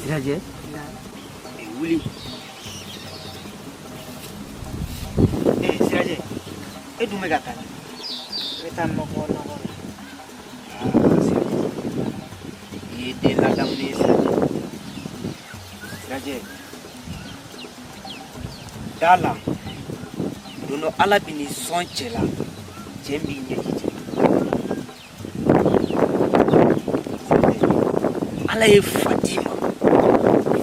Siraje? Wuli. Siraje. Edu mega tani. Kita noko. Ye la dam ni Siraje. Dala. Dono ala bini son chela. Jembi nyeki. Ala ye Fatima.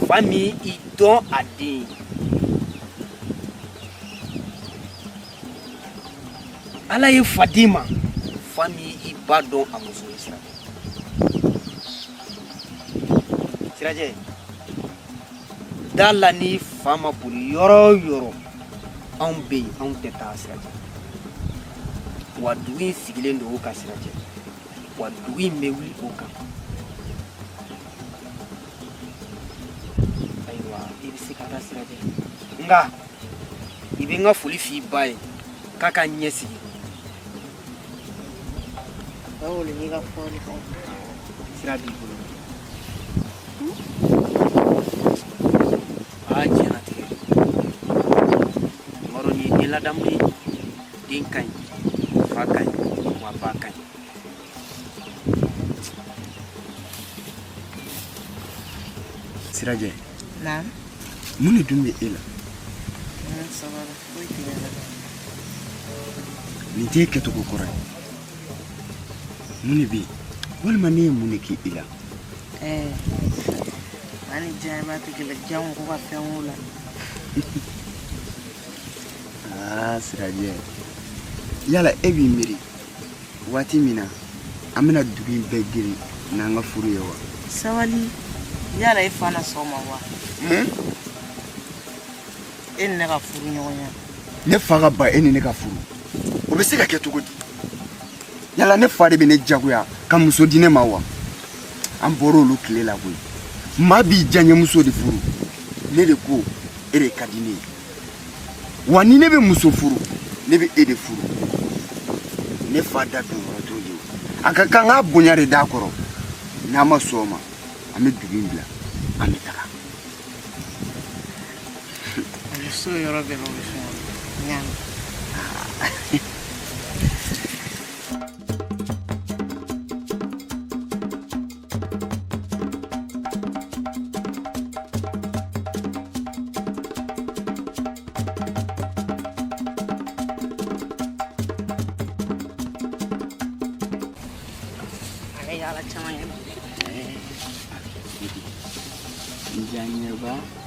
Fami idon adi. Ala ye Fatima. Fami ibadon amuso Isra. Siraje. Dala ni fama buri yoro. An be an teta Siraje. Wa duin sigilen do ka Siraje. Wa duin mewi oka. Aiwa, ibisi kata Siraje. Nga ibe nga fuli fi bai kaka nyesi. Bawo le niga foni ko. Siraje bulu. Aja nanti. Moroni dila damni dinkai fakai wabakai. Siraje. Na. Muni dumbe ila. Sabara. Oi tigala. Ni te keto ko korai. Muni bi. Wal mani muni ki ila. Ani jama tigala jangu ko fa wula. Siraje. Yala ebi miri. Wati mina. Amina dugi begiri na nga furu yawa. Sawali yala ifana soma wa. Ne ka furu nyonya. Ne faga ba eni ne ka furu. O be se ka keto godi. Yala ne fa de be ne jagoya ka muso di ne ma wa. An boro lu kile la boy. Ma bi janye muso de furu. Ne de ko ere kadine. Wa ni ne be muso furu, ne be e de furu. Ne fa da dun roto je. Aka kan ga bonya de dakoro. Na ma soma. Ame dugin bla. Ame taka. So yoro be no nyan.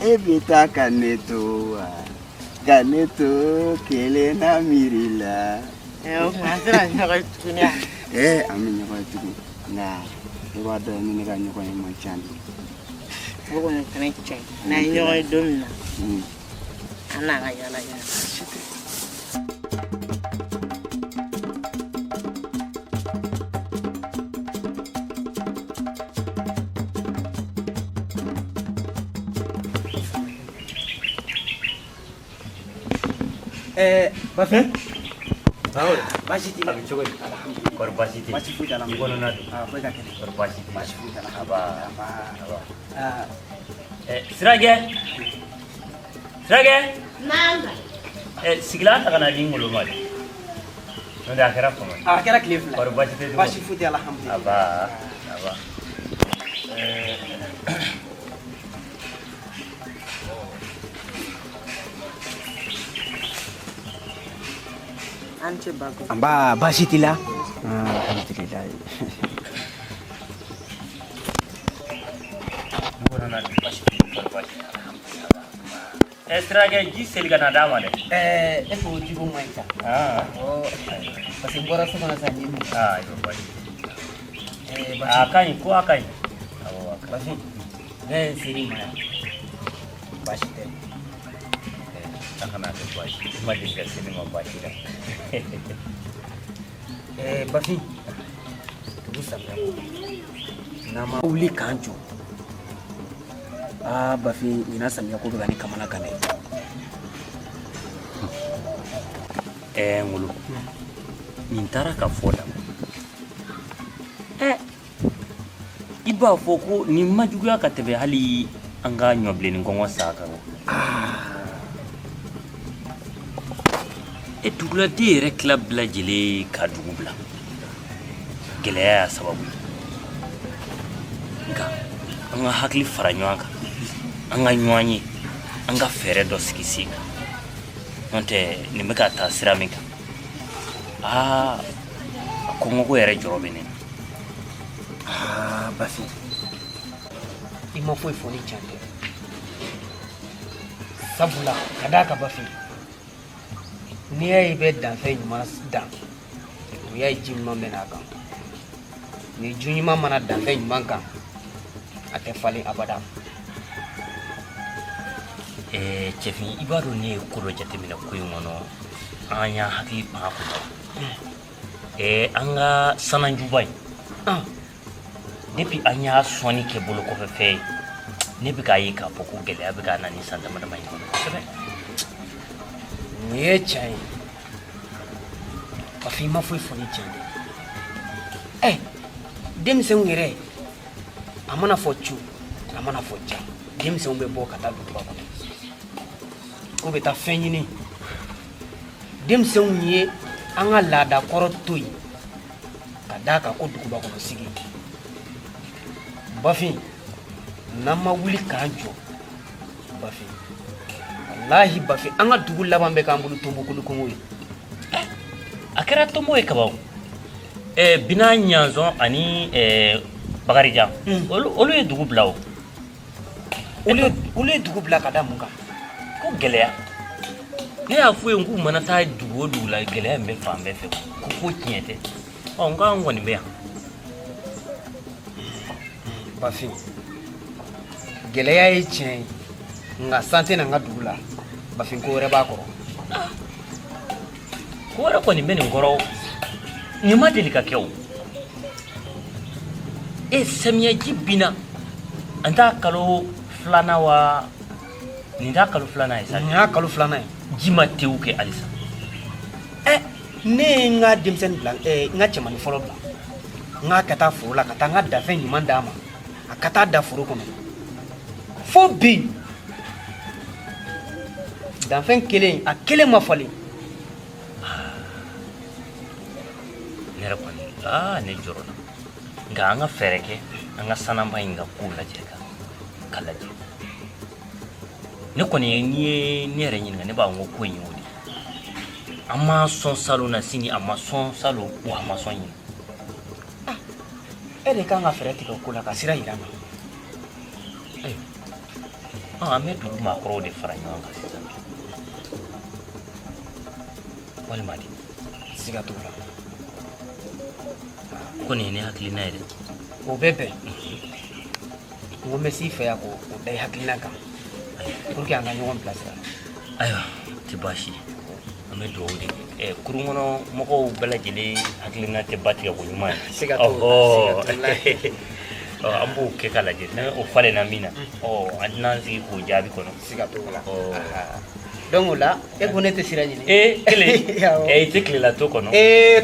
Ebita kaneto kele na mirila. Mantra nyoka tunya. Ami nyoka tuku. Na, ewa do ni nega nyoka ni manchandi. Wogo ni kaneche. Na nyoka domna. Ana ga yala ya. Bafe? Bawo. Basiti. Abi chogoi. Alhamdulillah. Kor basiti. Basiti dalam. Ikono nadu. Apa dah kene? Kor basiti. Basiti dalam. Aba. Apa? Sirage. Nanda. Sigla ta kana dingolo mali. Nda akira ko mali. Akira klif la. Kor basiti. Basiti alhamdulillah. Aba. Anche bago. Amba basitila. Alhamdulillah. Ikono nadu basiti. Kor basiti. Sirage ji selga na dama de. Efo jibo maita. Oh, Kasi bora so kana sanyi. Ibo basiti. Akai ko akai. Awo akai. Basi. Ne siri mana. Basite. Takana to basiti. Madinga sinema basiti. Basi. Tubusa mya. Nama uli kanjo. Bafi ina samya ko gani kamana kane. Ngulu. Nintara ka foda. b'a fɔ ko nin ma juguya ka tɛmɛ hali an ka ɲɔbilennin kɔngɔ sa kan duguladen yɛrɛ tila bɛɛ lajɛlen ka dugu bila gɛlɛya y'a sababu nka an ka hakili fara ɲɔgɔn kan an ka ɲɔgɔn ye an ka fɛɛrɛ dɔ sigi sen kan n'o tɛ nin bɛ ka taa sira min kan a kɔngɔko yɛrɛ jɔrɔ bɛ ne na. Bafin i ma foyi fɔ ni tiɲɛ tɛ sabula ka d'a kan Bafin n'i y'a ye i bɛ danfɛn ɲuman dan o y'a ye ji ɲuman bɛ n'a kan ni ju ɲuman mana danfɛn ɲuman kan a tɛ falen abada. Cɛfin i b'a dɔn ne ye ko dɔ jateminɛ ko in kɔnɔ an y'a hakili pan a kunna an ka sananjuba in depuis an y'a sɔnni kɛ bolo kɔfɛ fɛn ye ne bɛ k'a ye k'a fɔ ko gɛlɛya bɛ k'a na ni san dama dama in kɔnɔ kosɛbɛ. Nin ye tiɲɛ ye Bafin i ma foyi fɔ ni tiɲɛ tɛ denmisɛnw yɛrɛ a mana fɔ cu a mana fɔ ca denmisɛnw bɛ bɔ ka taa duguba kɔnɔ k'u bɛ taa fɛn ɲini denmisɛnw ye an ka laada kɔrɔ to yen ka d'a kan ko duguba kɔnɔ sigi Bafin n'an ma wuli k'an jɔ Bafin wallahi Bafin an ka dugu laban bɛ k'an bolo Tombouctou Congo ye. A kɛra Tombo ye kaban Bina Ɲanzɔn ani Bakarijan olu ye dugu bila o olu ye dugu bila ka da mun kan ko gɛlɛya ne y'a fɔ yen k'u mana taa dugu o dugu la gɛlɛya min bɛ fan bɛɛ fɛ ko tiɲɛ tɛ nka an kɔni bɛ yan. Bafin gɛlɛya ye tiɲɛ ye nka san tɛ na n ka dugu la Bafin ko wɛrɛ b'a kɔrɔ. Ko wɛrɛ kɔni bɛ nin kɔrɔ nin ma deli ka kɛ o samiyɛji binna an t'a kalo filanan wa nin t'a kalo filanan ye sa. Nin y'a kalo filanan ye. Ji ma tewu kɛ halisa. Ne ye n ka denmisɛnnin bila n ka cɛmannin fɔlɔ bila n k'a ka taa foro la ka taa n ka danfɛn ɲuman d'a ma a ka taa da foro kɔnɔ fo bi danfɛn kelen a kelen ma falen. Ne yɛrɛ kɔni ne jɔrɔla nka an ka fɛɛrɛ kɛ an ka sanaba in ka kow lajɛ ka lajɛ ne kɔni n'i ye ne yɛrɛ ɲininka ne b'a fɔ ko in y'o de an ma sɔn salon na sini a ma sɔn salon wa a ma sɔn ɲini. E de kan ka fɛɛrɛ tigɛ o ko la ka sira yira n na. An bɛ dugu maakɔrɔw de fara ɲɔgɔn kan sisan walima de siga t'o la ko nin ye ne hakilina ye dɛ. O bɛ bɛn n ko n bɛ s'i fɛ yan k'o da i hakilina kan pour que an ka ɲɔgɔn bilasira. Ayiwa tɛ baasi ye an bɛ dugawu de kɛ kurun kɔnɔ mɔgɔw bɛɛ lajɛlen hakilina tɛ ba tigɛ ko ɲuman ye. Siga t'o la an b'o kɛ ka lajɛ ni o falenna min na an tɛna sigi k'o jaabi kɔnɔ. Siga t'o la donc o la e ko ne tɛ sira ɲini. Kelen i tɛ tilela to kɔnɔ.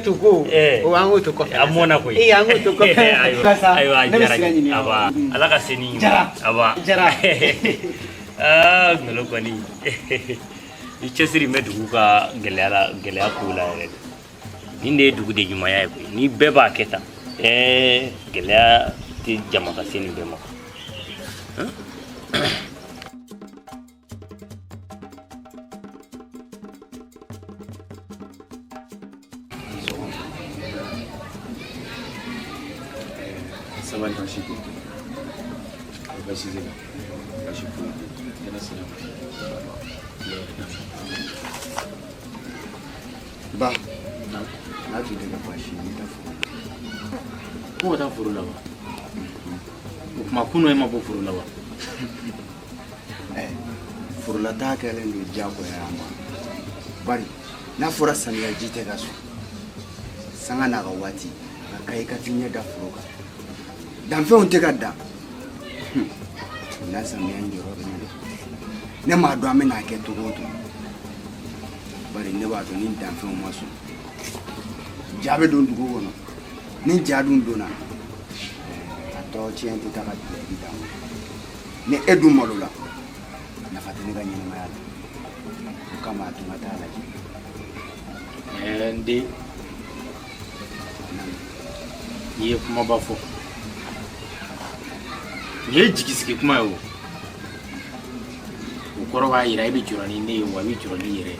Tu ko o an k'o to kɔfɛ. A mɔna koyi. An k'o to kɔfɛ. Ayiwa diyara n ye aba ala ka se ni aba. Jara ngolo kɔni i cɛsiri bɛ dugu ka gɛlɛya kow la yɛrɛ nin de ye dugu de ɲumanya ye koyi ni bɛɛ b'a kɛ tan gɛlɛya tɛ jama ka se nin bɛɛ ma. Sabali basi ko basi zela basi ko yana sana ba na ji daga bashi ni ta furu ko ta furu la ba kuma kuno ma bo furu la ba furu la ta kɛlen don jago ya ma bari n'a fɔra samiya ji tɛ ka so sanga n'a ka waati ka kai ka tiɲɛ da furu kan danfɛnw tɛ ka dan n'a samiya jɔrɔ bɛ ne m'a dɔn an bɛ n'a kɛ cogo o cogo bari ne b'a dɔn ni danfɛnw ma sɔn ja bɛ don dugu kɔnɔ ni ja dun donna a tɔ tiɲɛ tɛ taa ka bila i d'a ma ni e dun malo la nafa tɛ ne ka ɲɛnɛmaya la o kama a tun ka taa lajɛ. n den n'i ye kumaba fɔ nin ye jigisigi kuma ye o kɔrɔ b'a yira i bɛ jɔrɔ ni ne ye wa i bɛ jɔrɔ ni yɛrɛ ye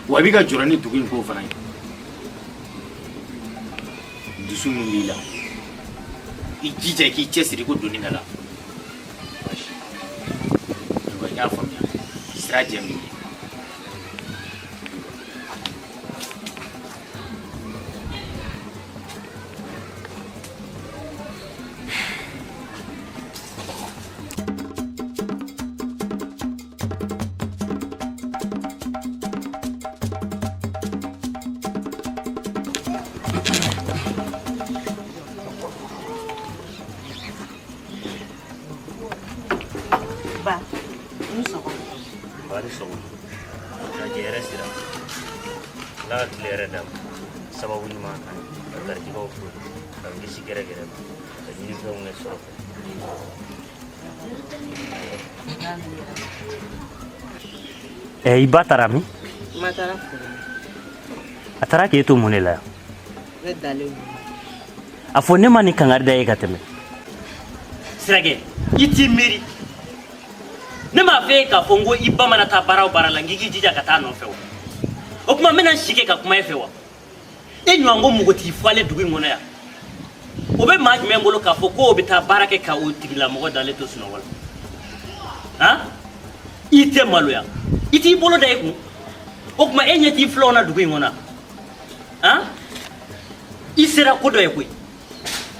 wa i bɛ ka jɔrɔ ni dugu in ko fana ye dusu min b'i la i jija i k'i cɛsiri ko donni ka la n y'a faamuya sira jɛ min ye. Bari sogo na jere sira la tlere dam sababu ni ma kan garji ko fu kan gisi gere gere ka ni ko ne so ibatarami matara atara ke to munela be dale afo ne mani kan arda e kateme sirage iti meri ne ma fe ka fongo iba mana ta barao barala ngigi jija ka ta no fe o kuma mena shike ka kuma efe wa enyu ango mugoti fale dugu ngona ya obe ma jime ngolo ka foko obi ta barake ka o tigila mo dale to suno wala ha ite malo ya iti bolo dai ku o kuma enye ti flo na dugu ngona ha isera ko do e ku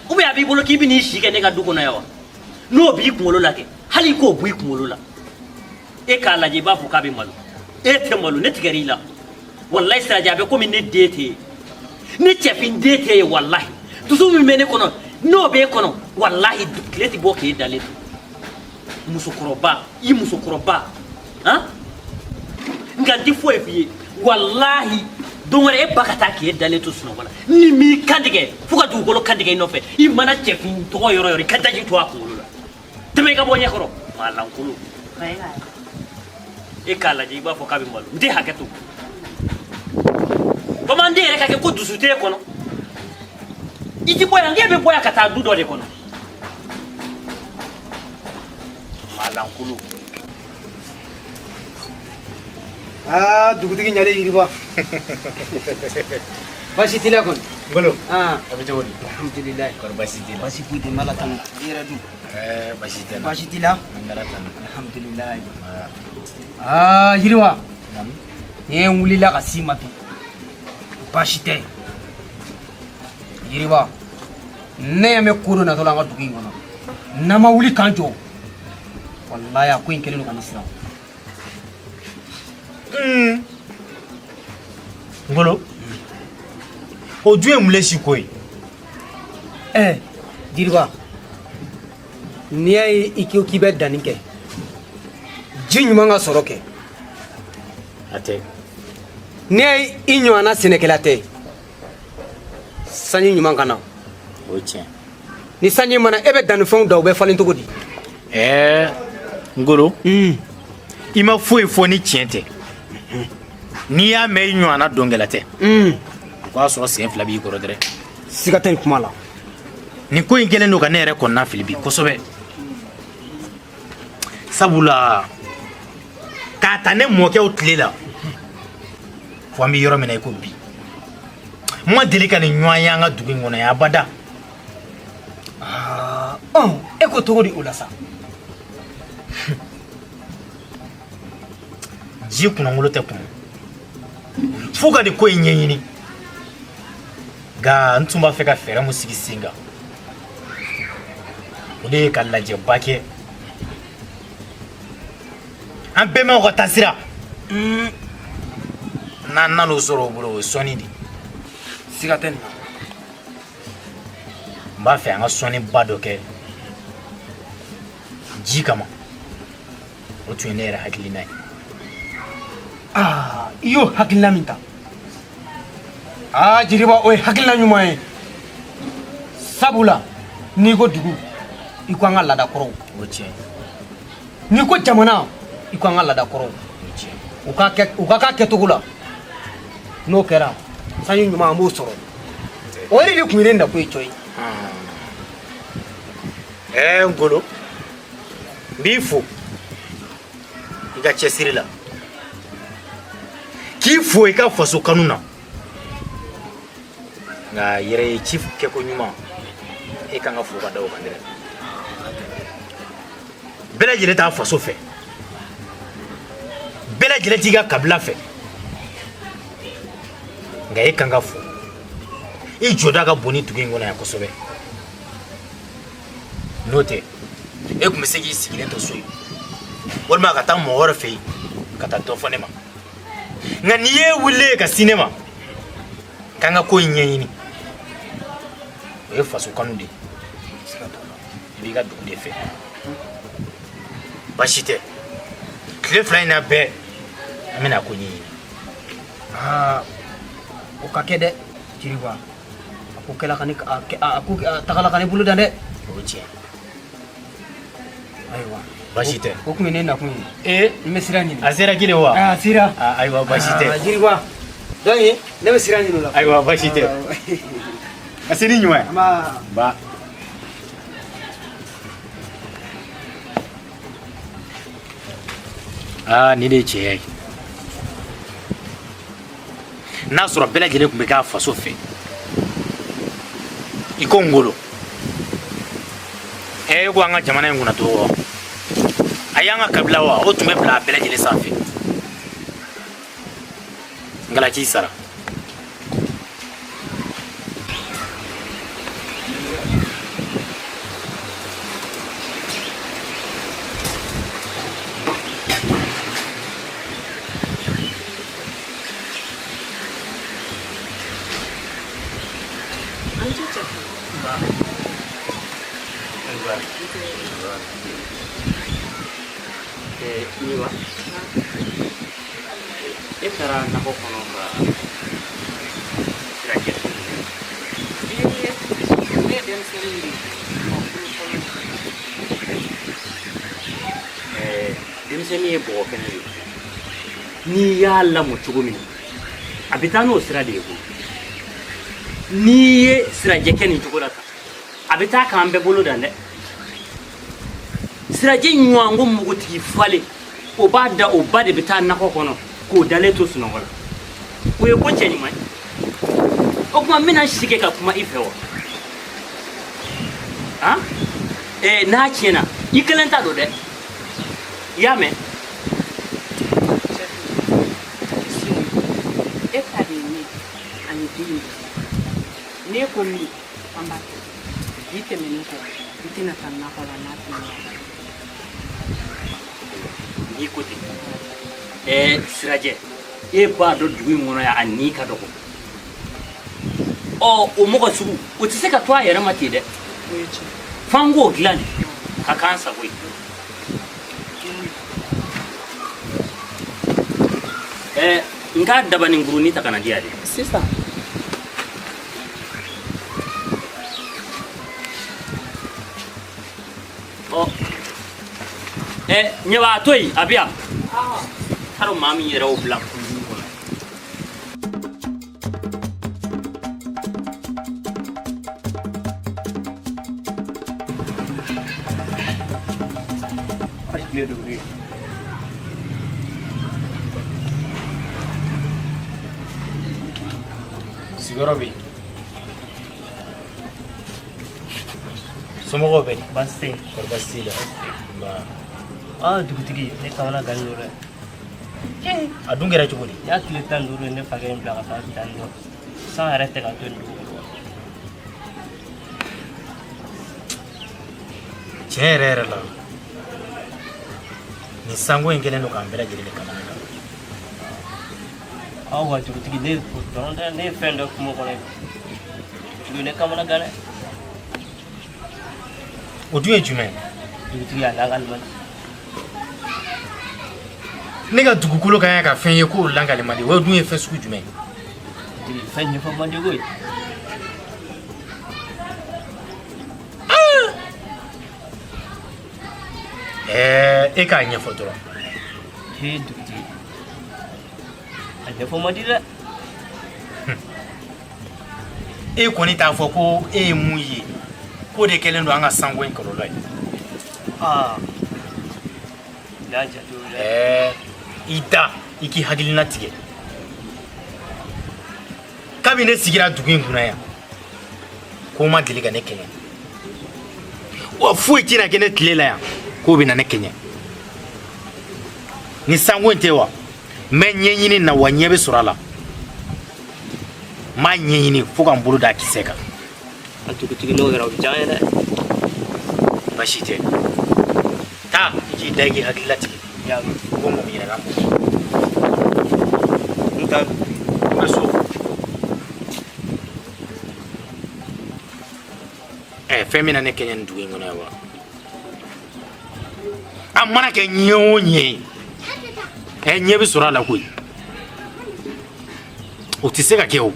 obe abi bolo ki bi ni shike ne ka dugu na ya wa no bi ku ngolo lake hali ko bu ku ngolo la e ka laje ba fu ka be malo e te malo ne tigari la wallahi sira jabe ko min ne dete ni chefin dete wallahi tusu mi mene kono no be kono wallahi kleti bo ke dalet musukroba i musukroba ha ngandi fo e fi wallahi don re bakata ke dalet suno wala ni mi kandige fuka du golo kandige no fe i mana chefin to yoro yoro kandaji to akulu la teme ka bo nyakoro malan kulu e kala ji ba fo ka be malu ndi haketu komande reka ke ko dusute kono iti boya ngebe boya kata dudo de kono malankulu dugutigi nyale yiriba basi tila kon ngolo abi jawdi alhamdulillah kor basi tila basi puti malatan yera du basi tila alhamdulillah yiriwa ye wulila ka simatu basi te yiriba ne yame kodo na tola nga dugu in kono nama wuli kan jɔ wallahi a ko in kelen no ka ne siran ngolo o ju ye mule si ko ye jiriba n'i y'a ye i ko k'i bɛ danni kɛ ji ɲuman ka sɔrɔ kɛ a tɛ n'i y'a ye i ɲɔgɔnna sɛnɛkɛla tɛ sanji ɲuman ka na o ye tiɲɛ ni sanji mana e bɛ dannifɛnw da u bɛ falen cogo di ngolo i ma foyi fɔ ni tiɲɛ tɛ n'i y'a mɛn i ɲɔgɔnna dɔnkɛla tɛ o k'a sɔrɔ sen fila b'i kɔrɔ dɛrɛ siga tɛ nin kuma la nin ko in kɛlen don ka ne yɛrɛ kɔnɔna fili bi kosɛbɛ sabula k'a ta ne mɔkɛw tile la fo an bɛ yɔrɔ min na i ko bi n ma deli ka nin ɲɔgɔn ye an ka dugu in kɔnɔ ye abada e ko cogo di o la sa ji kunnangolo tɛ kun fo ka nin ko in ɲɛɲini nka n tun b'a fɛ ka fɛɛrɛ mun sigi sen kan o de ye ka lajɛba kɛ an bɛnbɛnw ka taasira n'an nan'o sɔrɔ o bolo o ye sɔnni de siga tɛ nin na n b'a fɛ an ka sɔnniba dɔ kɛ ji kama o tun ye ne yɛrɛ hakilina ye i y'o hakilina min ta jiriba o ye hakilina ɲuman ye sabula n'i ko dugu i ko an ka laada kɔrɔw o tiɲɛ n'i ko jamana i ko an ka laada kɔrɔw u ka k'a kɛcogo la n'o kɛra sanji ɲuman an b'o sɔrɔ o yɛrɛ de tun ye ne nakun ye Cɔyi. Ngolo n b'i fo i ka cɛsiri la k'i fo i ka faso kanu na nka yɛrɛ ye ci kɛko ɲuman e kan ka fo ka da o kan dɛ bɛɛ lajɛlen t'a faso fɛ bɛɛ lajɛlen t'i ka kabila fɛ nka e kan ka fo i jɔda ka bon ni dugu in kɔnɔ yan kosɛbɛ n'o tɛ e tun bɛ se k'i sigilen to so yen walima ka taa mɔgɔ wɛrɛ fɛ yen ka taa dɔ fɔ ne ma nka n'i ye wuli ka si ne ma k'an ka ko in ɲɛɲini o ye faso kanu de ye i b'i ka dugu de fɛ baasi tɛ tile 2 in na bɛɛ an bɛna ko ɲɛɲini o ka kɛ dɛ Jiriba a ko kɛla ka ne a ko tagala ka ne bolo dan dɛ o ye tiɲɛ ayiwa baasi tɛ o tun ye ne nakun ye n bɛ sira ɲini a sera kelen wa a sera ayiwa baasi tɛ Jiriba donc ne bɛ sira ɲini o la ayiwa baasi tɛ a se ni ɲuman ye ba nin de ye tiɲɛ ye n'a sɔrɔ bɛɛ lajɛlen tun bɛ k'a faso fɛ i ko Ngolo e ko an ka jamana in kunnatɔ wa a y'an ka kabila wa o tun bɛ bila a bɛɛ lajɛlen sanfɛ ngala k'i sara Niwa e taara nakɔ kɔnɔ ka sira kɛ ne ye denmisɛnnin de denmisɛnnin ye bɔgɔ kɛnɛ de n'i y'a lamɔ cogo min a bɛ taa n'o sira de ye koyi n'i ye sirajɛ kɛ nin cogo la tan a bɛ taa k'an bɛɛ bolo dan dɛ sirajɛ ɲɔgɔn ko mugutigi falen o b'a da o ba de bɛ taa nakɔ kɔnɔ k'o dalen to sunɔgɔ la o ye ko cɛ ɲuman ye o tuma n bɛna sigi ka kuma i fɛ wa n'a tiɲɛna i kelen ta don dɛ i y'a mɛn e ta de ye ne ani den ne ko min an b'a kɛ bi tɛmɛnen kɔ i tɛna taa nakɔ la n'a tɛmɛna n'i ko ten sirajɛ e b'a dɔn dugu in kɔnɔ yan a ni ka dɔgɔ o mɔgɔ sugu o tɛ se ka to a yɛrɛ ma ten dɛ f'an k'o dilan de ka k'an sago ye n k'a daba nin kurunin ta ka na di yan de sisan ɲɛ b'a to yen a bɛ yan t'a dɔn maa min yɛrɛ y'o bila kurunin kɔnɔ sigiyɔrɔ bɛ yen somɔgɔw bɛ yen baasi tɛ yen kɔrɔ baasi t'i la dugutigi ne kamana gannen don dɛ a dun kɛra cogo di n y'a tile 15 ye ne fakɛ in bila ka taa dan dɔ san yɛrɛ tɛ ka to nin dugu kɔnɔ tiɲɛ yɛrɛ yɛrɛ la nin sanko in kɛlen don k'an bɛɛ lajɛlen de kamana gan wa dugutigi ne dɔrɔn tɛ ne ye fɛn dɔ kungo kɔnɔ dugutigi ne kamana gan dɛ o dun ye jumɛn ye dugutigi a langalima ne ka dugukolo ka ɲi ka fɛn ye k'o langalima de o dun ye fɛn sugu jumɛn ye dugutigi fɛn ɲɛfɔ man di koyi. e k'a ɲɛfɔ dɔrɔn. He dugutigi. A ɲɛfɔ man di dɛ. E kɔni t'a fɔ ko e ye mun ye k'o de kɛlen don an ka sanko in kɔlɔlɔ ye. Y'a jate o dɛ. I da i k'i hakilina tigɛ. Kabini ne sigira dugu in kunna yan ko ma deli ka ne kɛɲɛ. Wa foyi tɛna kɛ ne tile la yan k'o bɛ na ne kɛɲɛ. Ni sanko in tɛ wa n bɛ ɲɛɲini na wa ɲɛ bɛ sɔrɔ a la. M'a ɲɛɲini fo ka n bolo d'a kisɛ kan. A dugutigi n'o kɛra o bɛ diya n ye dɛ. Baasi tɛ. Taa i k'i da i k'i hakilila tigɛ. Y'a mɛn. Ko mɔgɔ ɲɛna mɔ. N ta N bɛ so. Fɛn min na ne kɛɲɛ nin dugu in kɔnɔ yan wa. A mana kɛ ɲɛ o ɲɛ ye ɲɛ bɛ sɔrɔ a la koyi. O tɛ se ka kɛ o.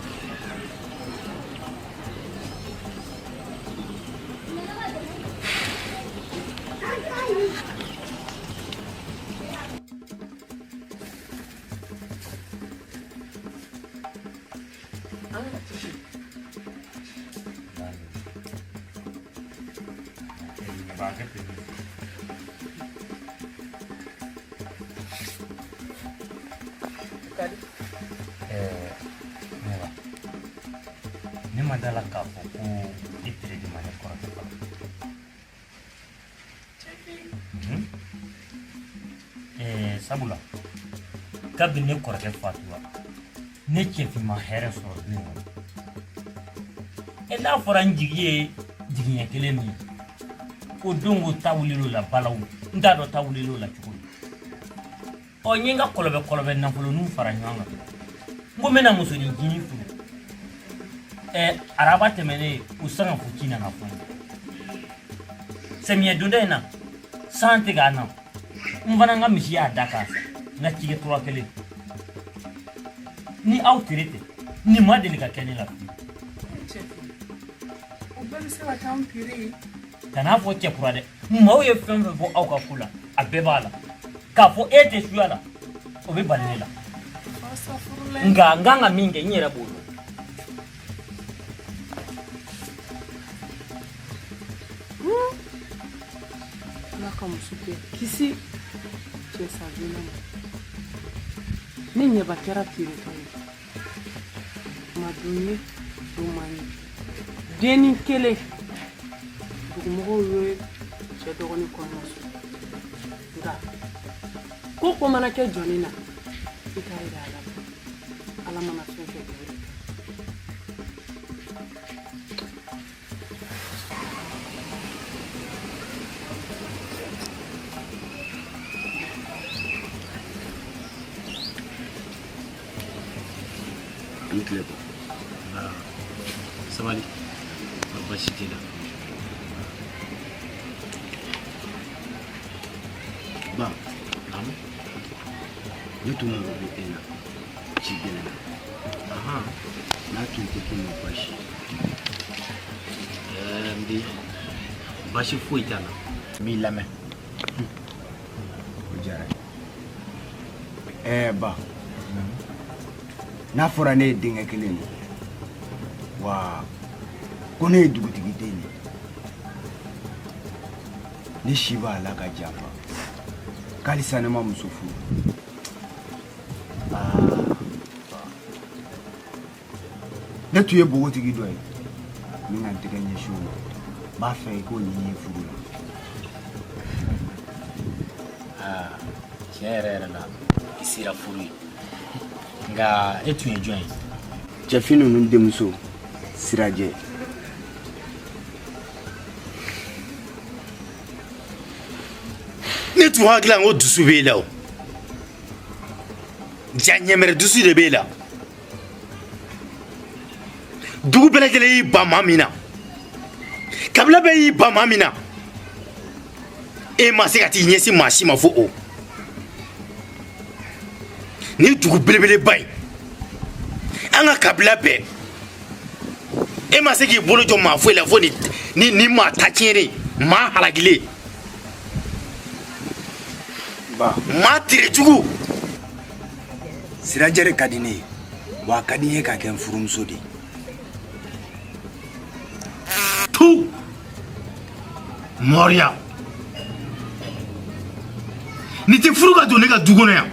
Ne ma dala k'a fɔ ko i tere de ma ne kɔrɔkɛ fana. Sabula kabini ne kɔrɔkɛ fatura ne cɛfin ma hɛrɛ sɔrɔ du in kɔnɔ. N'a fɔra n jigi ye jigiɲɛ kelen min ye o don o ta wulil'o la balawu n t'a dɔn ta wulil'o la cogo min. N ye n ka kɔlɔbɛ nafoloninw fara ɲɔgɔn kan n ko n bɛna musonin ncinin furu. Araba tɛmɛnen o sanga fuci nana fɔ n ye. Samiyɛ donda in na san tɛ k'a na n fana n ka misi y'a da k'a sa n ka cikɛ tura kelen. Ni aw tere tɛ nin ma deli ka kɛ ne la fiyewu. O bɛɛ bɛ se ka kɛ an pere ye. Kan'a fɔ cɛ kura dɛ maaw ye fɛn fɛn fɔ aw ka ko la a bɛɛ b'a la k'a fɔ e tɛ suya la o bɛ bali ne la. Nka n kan ka min kɛ n yɛrɛ b'o dɔn. Ala ka muso bɛɛ kisi cɛ sadonna ma. Ne ɲɛba kɛra teretɔ ye. Ma don ye don man ye. Denni kelen dugumɔgɔw ye cɛ dɔgɔnin kɔɲɔmuso. Nka ko mana kɛ jɔnni na i k'a yira Ala la. Ala mana fɛn fɛn kɛ o de kɛ. Sabali baasi t'i la. Ba, ne tun mago bɛ e la ci gɛlɛn na. N'a tun tɛ kɛ ma baasi. N bi baasi foyi t'a la. N b'i lamɛn. O diyara n ye. Ba, n'a fɔra ne ye denkɛ kelen de wa ko ne ye dugutigi den de ne si b'a la ka janfa k'alisa ne ma muso furu. Ne tun ye bogotigi dɔ ye min ka n tɛgɛ ɲɛsin o ma n b'a fɛ i k'o ɲini ye furu la. Tiɲɛ yɛrɛ yɛrɛ la i sera furu ye nka e tun ye jɔn ye? Cɛfin ninnu denmuso Sirajɛ. Ne tun hakili la ko dusu b'e la o. Ja ɲɛmɛrɛ dusu de b'e la. Dugu bɛɛ lajɛlen y'i ban maa min na, kabila bɛɛ y'i ban maa min na, e ma se ka t'i ɲɛsin maa si ma fo o. Ni dugu belebeleba in an ka kabila bɛɛ e ma se k'i bolo jɔ maa foyi la fo ni maa ta tiɲɛnen maa halakilen Ba, maa tirijugu sirajɛre ka di ne ye wa a ka di n ye ka kɛ n furumuso de ye. tu mɔriya ni tɛ furu ka don ne ka du kɔnɔ yan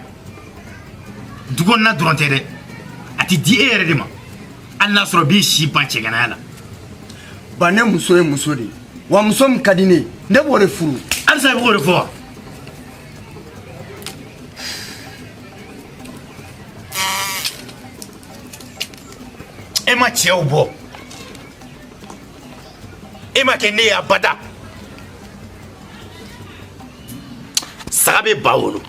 du kɔnɔna dɔrɔn tɛ dɛ a tɛ di e yɛrɛ de ma hali n'a sɔrɔ b'i si ban cɛgɛnaya la. Ba ne muso ye muso de ye wa muso min ka di ne ye ne b'o de furu. halisa i b'o de fɔ wa. e ma cɛw bɔ e ma kɛ ne ye abada saga bɛ ba wolo.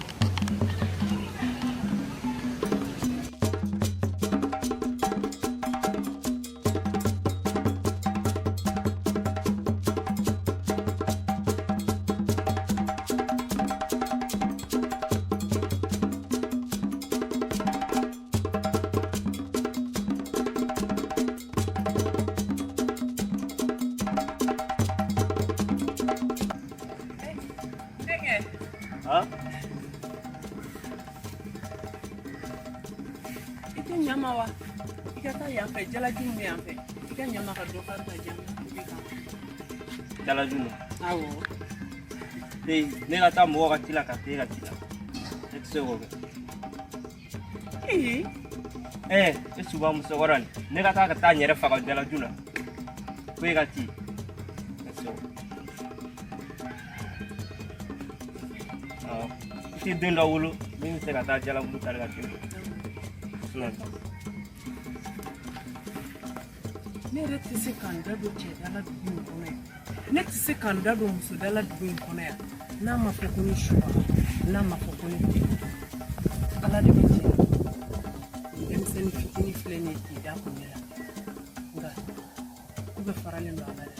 Ha? Ite nyama wa. Ika ta yan fɛ jalaji min bɛ yan fɛ. Ika nyama ka dɔ fara ka jama. Jalaju no. Awɔ. Ne ka taa mɔgɔ ka ci la ka t'e ka ci la. Ne tɛ se k'o kɛ. E suba musokɔrɔba nin. Ne ka taa n yɛrɛ faga jalaju la. Ko e ka ci. Ne tɛ se k'o kɛ. I tɛ den dɔ wolo min bɛ se ka taa jalabulu kari ka den. Ne yɛrɛ tɛ se k'an da don cɛ dala dugu in kɔnɔ yan. Ne tɛ se k'an da don muso dala dugu in kɔnɔ yan. N'a ma fɔ ko ne suba, n'a ma fɔ ko ne tɛ. Ala de bɛ cɛ. Denmisɛnnin fitinin filɛ nin ye k'i da kun ne la. Nka u bɛ faralen don Ala de.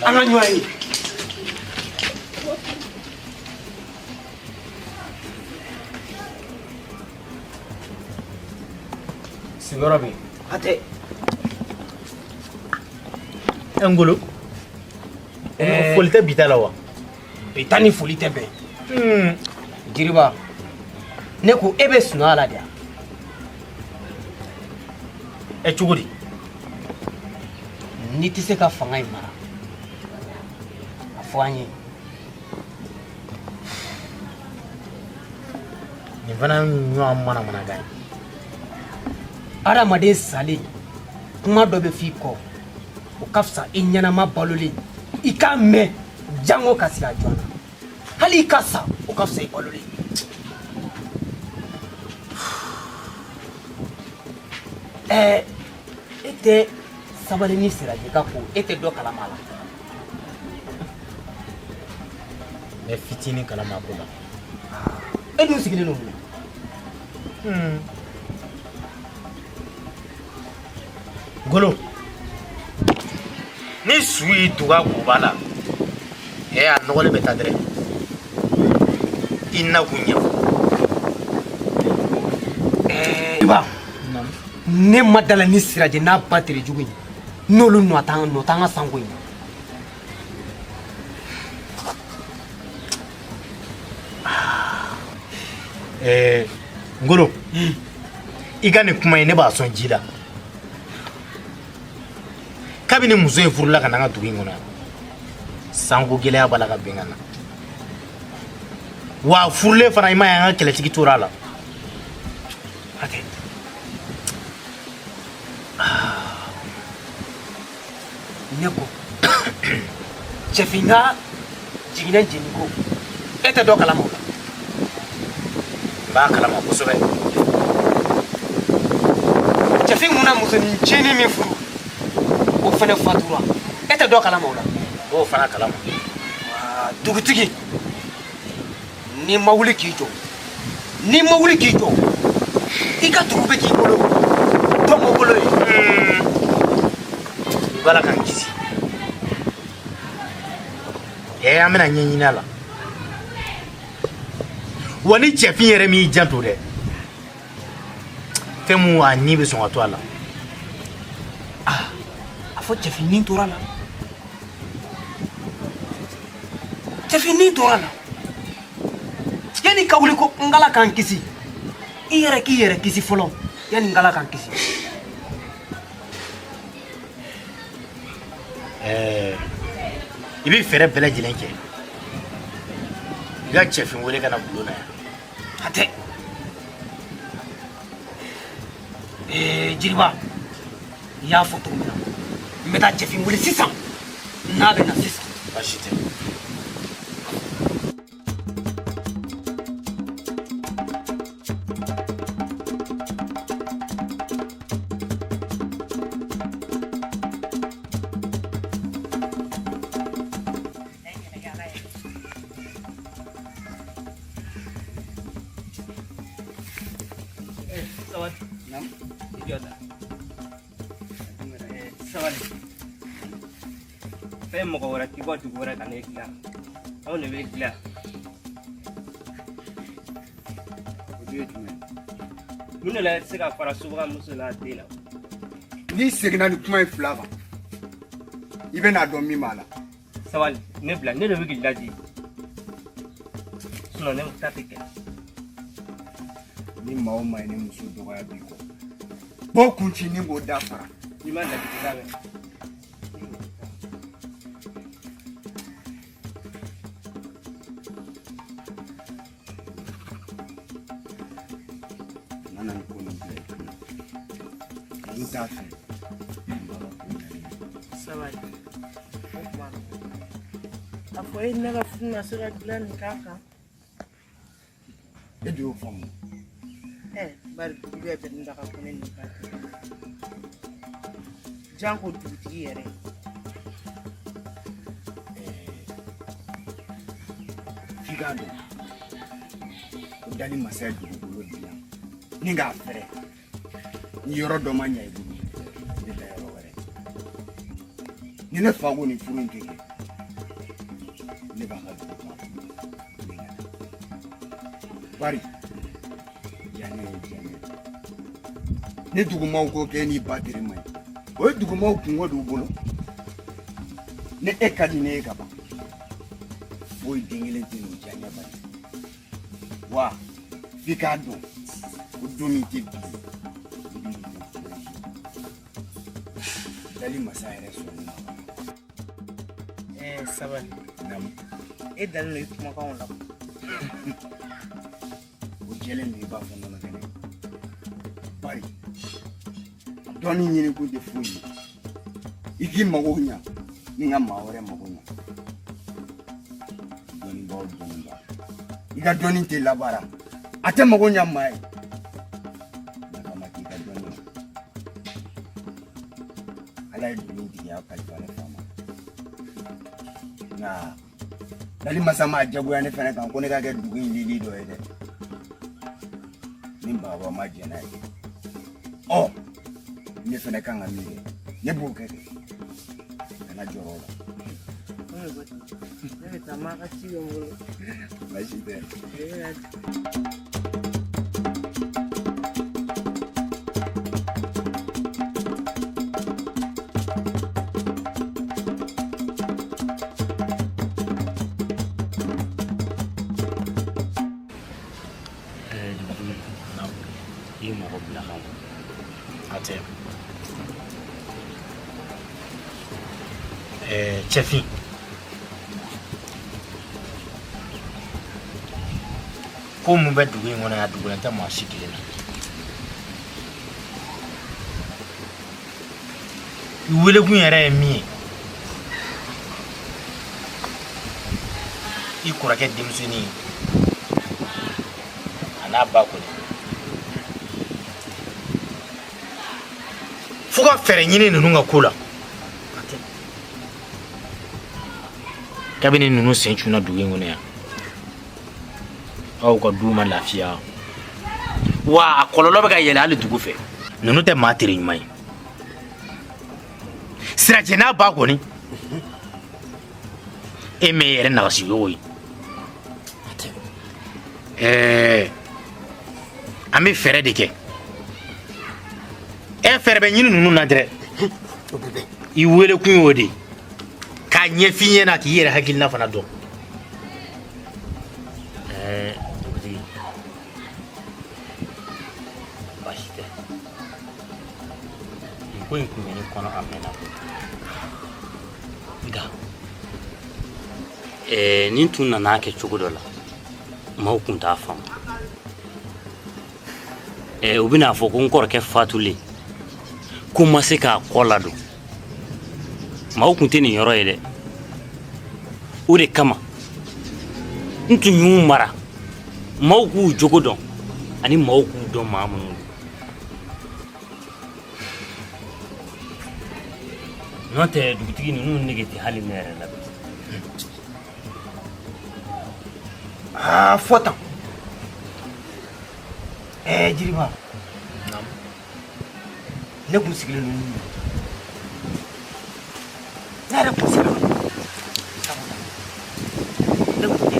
an ka ɲɔgɔn ye. sigiyɔrɔ bɛ yen. Hatɛ. Ngolo foli tɛ bi ta la wa. Bi ta ni foli tɛ bɛn. Jiriba ne ko e bɛ sunɔgɔ la de wa. cogo di. N'i tɛ se ka fanga in mara a fɔ an ye. nin fana ɲɔgɔn mana kan ye. Adamaden salen kuma dɔ bɛ f'i kɔ o ka fisa i ɲɛnama balolen i k'a mɛn jango ka sigi a jɔn na hali i ka sa o ka fisa i balolen. E tɛ sabali ni siraje ka ko e tɛ dɔ kalama la. mɛ fitinin kalama ko la. E dun sigilen don mun na. Ngolo ni su y'i tugu a kuruba la a nɔgɔlen bɛ taa dɛrɛ i na kun ɲɛfɔ. Iba ne ma dala ni siraje n'a ba tere jugu ye n'olu nɔ t'an ka sanko in. Ngolo i ka nin kuma in ne b'a sɔn ji la. kabini muso in furula ka na an ka dugu in kɔnɔ yan sanko gɛlɛya b'a la ka bɛn ka na wa furulen fana i ma ye an ka kɛlɛtigi tora a la. Hatɛ. Ne ko cɛfinna jiginnen jeni ko e tɛ dɔ kalama o la. n b'a kalama kosɛbɛ. Cɛfin mun na musonin ncinin min furu o fana fatura e tɛ dɔ kalama o la. b'o fana kalama. Dugutigi n'i ma wuli k'i jɔ n'i ma wuli k'i jɔ i ka dugu bɛ k'i bolo dɔ m'o bolo ye. i b'a la k'an kisi. an bɛna ɲɛɲini a la wa ni cɛfin yɛrɛ m'i janto dɛ fɛn mun a ni bɛ sɔn ka to a la. A fɔ cɛfin nin tora la Cɛfini tora la yani ka wuli ko ngala kan kisi i yɛrɛ k'i yɛrɛ kisi fɔlɔ yani ngala kan kisi. I bɛ fɛɛrɛ bɛɛ lajɛlen kɛ i ka cɛfin wele ka na bulon na yan. Hatɛ Jiriba i y'a fɔ cogo min na n bɛ taa cɛfin wele sisan n'a bɛ na sisan. Baasi tɛ. Fɛn mɔgɔ wɛrɛ k'i bɔ dugu wɛrɛ ka ne dilan anw de bɛ dilan. Mun de la i tɛ se ka fara subaga la den na. N'i seginna ni kuma in fila kan i bɛ n'a dɔn min b'a la. Sabali ne bila ne de bɛ k'i laji sinon ne ta tɛ kɛ. Ni maa o maa ye ni muso dɔgɔya b'i kɔ bɔ kun ci ni k'o da fara. I ma ladili lamɛn. Sabali a fɔ e ne ka furu na se ka dilan nin k'a kan. E de y'o faamu. Bari dugu bɛɛ bɛ nin daga ko ne nin kan jan ko dugutigi yɛrɛ. F'i k'a dɔn ko dali masa ye dugukolo dilan ni k'a fɛrɛ ni yɔrɔ dɔ ma ɲɛ i bolo i bɛ taa yɔrɔ wɛrɛ. Ni ne fa ko nin furu in tɛ kɛ ne b'a ka dugu kɔnɔ bari yanni o diɲɛ ni dugumaaw ko k'e n'i ba tere ma ɲi o ye dugumaaw kungo d'u bolo ni e ka di ne ye ka ban foyi den kelen tɛ n'o diya ɲɛ bali wa f'i k'a dɔn ko don min tɛ bi dali masa yɛrɛ sɔrɔ la. Sabali e dalen don i kumakanw la. O jɛlen don i b'a fɔ nɔnɔ kɛnɛ bari dɔɔni ɲini kun tɛ foyi ye i k'i mago ɲa ni ka maa wɛrɛ mago ɲa dɔɔnibaw dɔɔniba i ka dɔɔni tɛ labaara a tɛ mago ɲa maa ye nka kama k'i ka dɔɔni na ala ye dumuni tigiya kalifa ne fa ma nka dali masa ma jagoya ne fɛnɛ kan ko ne ka kɛ dugu in lili dɔ ye dɛ ni baba ma jɛ n'a ye ne fɛnɛ kan ka min kɛ ne b'o kɛ kana jɔrɔ o la. Ne bɛ taa maa ka ci bɛ n bolo. Baasi tɛ. I mɔgɔ bila ka a tɛ cɛfin ko mun bɛ dugu in kɔnɔ yan dugulen tɛ maa si kelen na i welekun yɛrɛ ye min ye i kɔrɔkɛ denmisɛnnin a n'a ba kɔni fo ka fɛɛrɛ ɲini ninnu ka ko la kabini ninnu sen cunna dugu in kɔnɔ yan aw ka du ma lafiya wa a kɔlɔlɔ bɛ ka yɛlɛ hali dugu fɛ ninnu tɛ maa tere ɲuman ye sirajɛ n'a ba kɔni e mɛ yɛrɛ nagasiyogo ye an bɛ fɛɛrɛ de kɛ fɛɛrɛ bɛ ɲini ninnu na dɛrɛ i wele kun y'o de k'a ɲɛfin ɲɛna k'i yɛrɛ hakilina fana dɔn tɛ nin ko in kun bɛ ne kɔnɔ a mɛnna nka nin tun nana kɛ cogo dɔ la maaw kun t'a faamu u bɛna fɔ ko n kɔrɔkɛ fatulen ko ma se k'a kɔ ladon maaw kun tɛ nin yɔrɔ ye dɛ o de kama n tun y'u mara maaw k'u jogo dɔn ani maaw k'u dɔn maa minnu don n'o tɛ dugutigi ninnu nege tɛ hali ne yɛrɛ la fɔ tan jiriba ne kun sigilen don n'u ye ne yɛrɛ kun sigilen don sabula ne kun tɛ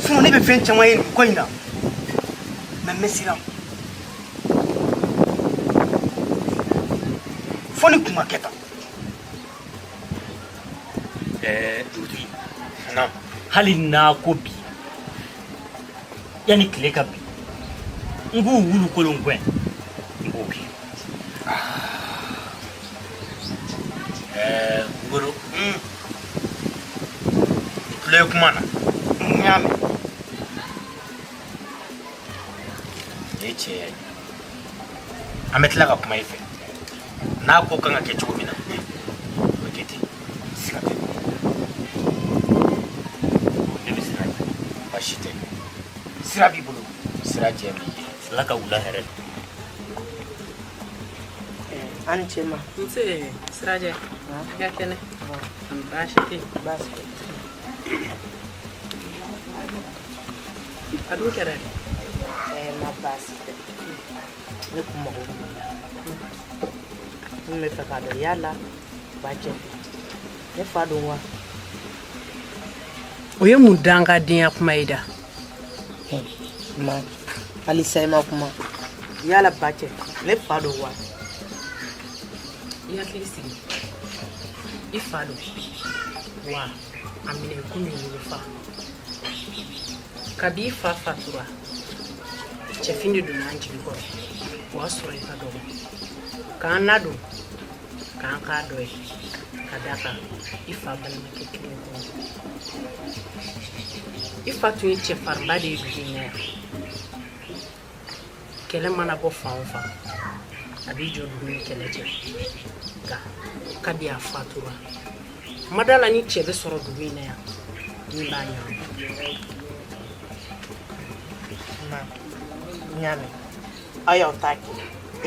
sinon ne bɛ fɛn caman ye nin ko in na mais n bɛ siran fo ni kun ma kɛ tan dugutigi hali n'a ko bi yanni tile ka bi n b'u wulu kolon gɛn n b'o kɛ Ngolo tule kuma na n y'a mɛn ye tiɲɛ ye an bɛ tila ka kuma i fɛ n'a ko kan ka kɛ cogo min na o bɛ kɛ ten siga tɛ ne bɛ siran baasi tɛ sira b'i bolo sira jɛ min ye ala ka wula hɛrɛ a ni cɛ ma nse sirajɛ i ka kɛnɛ baasi tɛ yen baasi tɛ a dun kɛra ma baasi tɛ ne kun mago bɛ min bɛ fɛ k'a dɔn yala ba cɛ ne fa don wa o ye mun dan ka denya kuma ye da ma hali sa i ma kuma yala ba cɛ ne fa don wa i hakili sigi i fa don wa a minɛ komi wolofa kabi i fa fatura cɛfin de donna an jigi kɔrɔ o y'a sɔrɔ i ka dɔgɔ k'an ladon k'an k'a dɔ ye ka da kan i fa balimakɛ kelen kɔnɔ i fa tun ye cɛfarinba de ye dugu in na yan kɛlɛ mana bɔ fan o fan a b'i jɔ dugu ni kɛlɛ cɛ nka kabi a fatura ma da la ni cɛ bɛ sɔrɔ dugu in na yan min b'a ɲa ma n y'a mɛn aw y'aw ta kɛ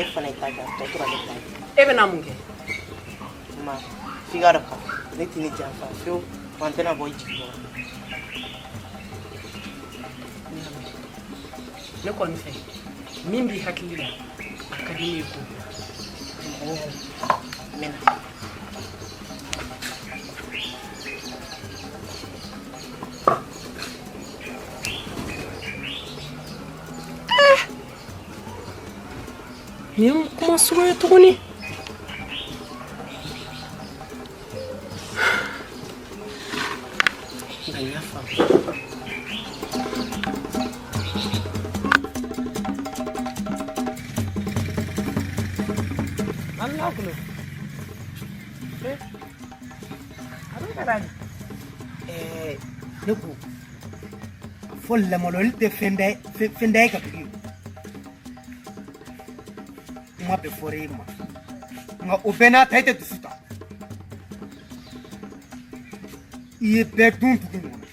e fana y'i ta kɛ tɔ tora ne ta kɛ e bɛna mun kɛ ma f'i ka dɔn ka ne tɛ ne janfa fiyewu wa n tɛna bɔ i jigi kɔrɔ ne kɔni fɛ min b'i hakili la a ka di ne ye ko mɛna nin ye kuma sugu ye tuguni nka n y'a faamu Allah kulo a bɛ ka da ne ko fo lamɔlɔli tɛ fɛn da ye ka tugu ye kuma bɛ fɔra e ma nka o bɛɛ n'a ta e tɛ dusu ta i ye bɛɛ dun dugu in kɔnɔ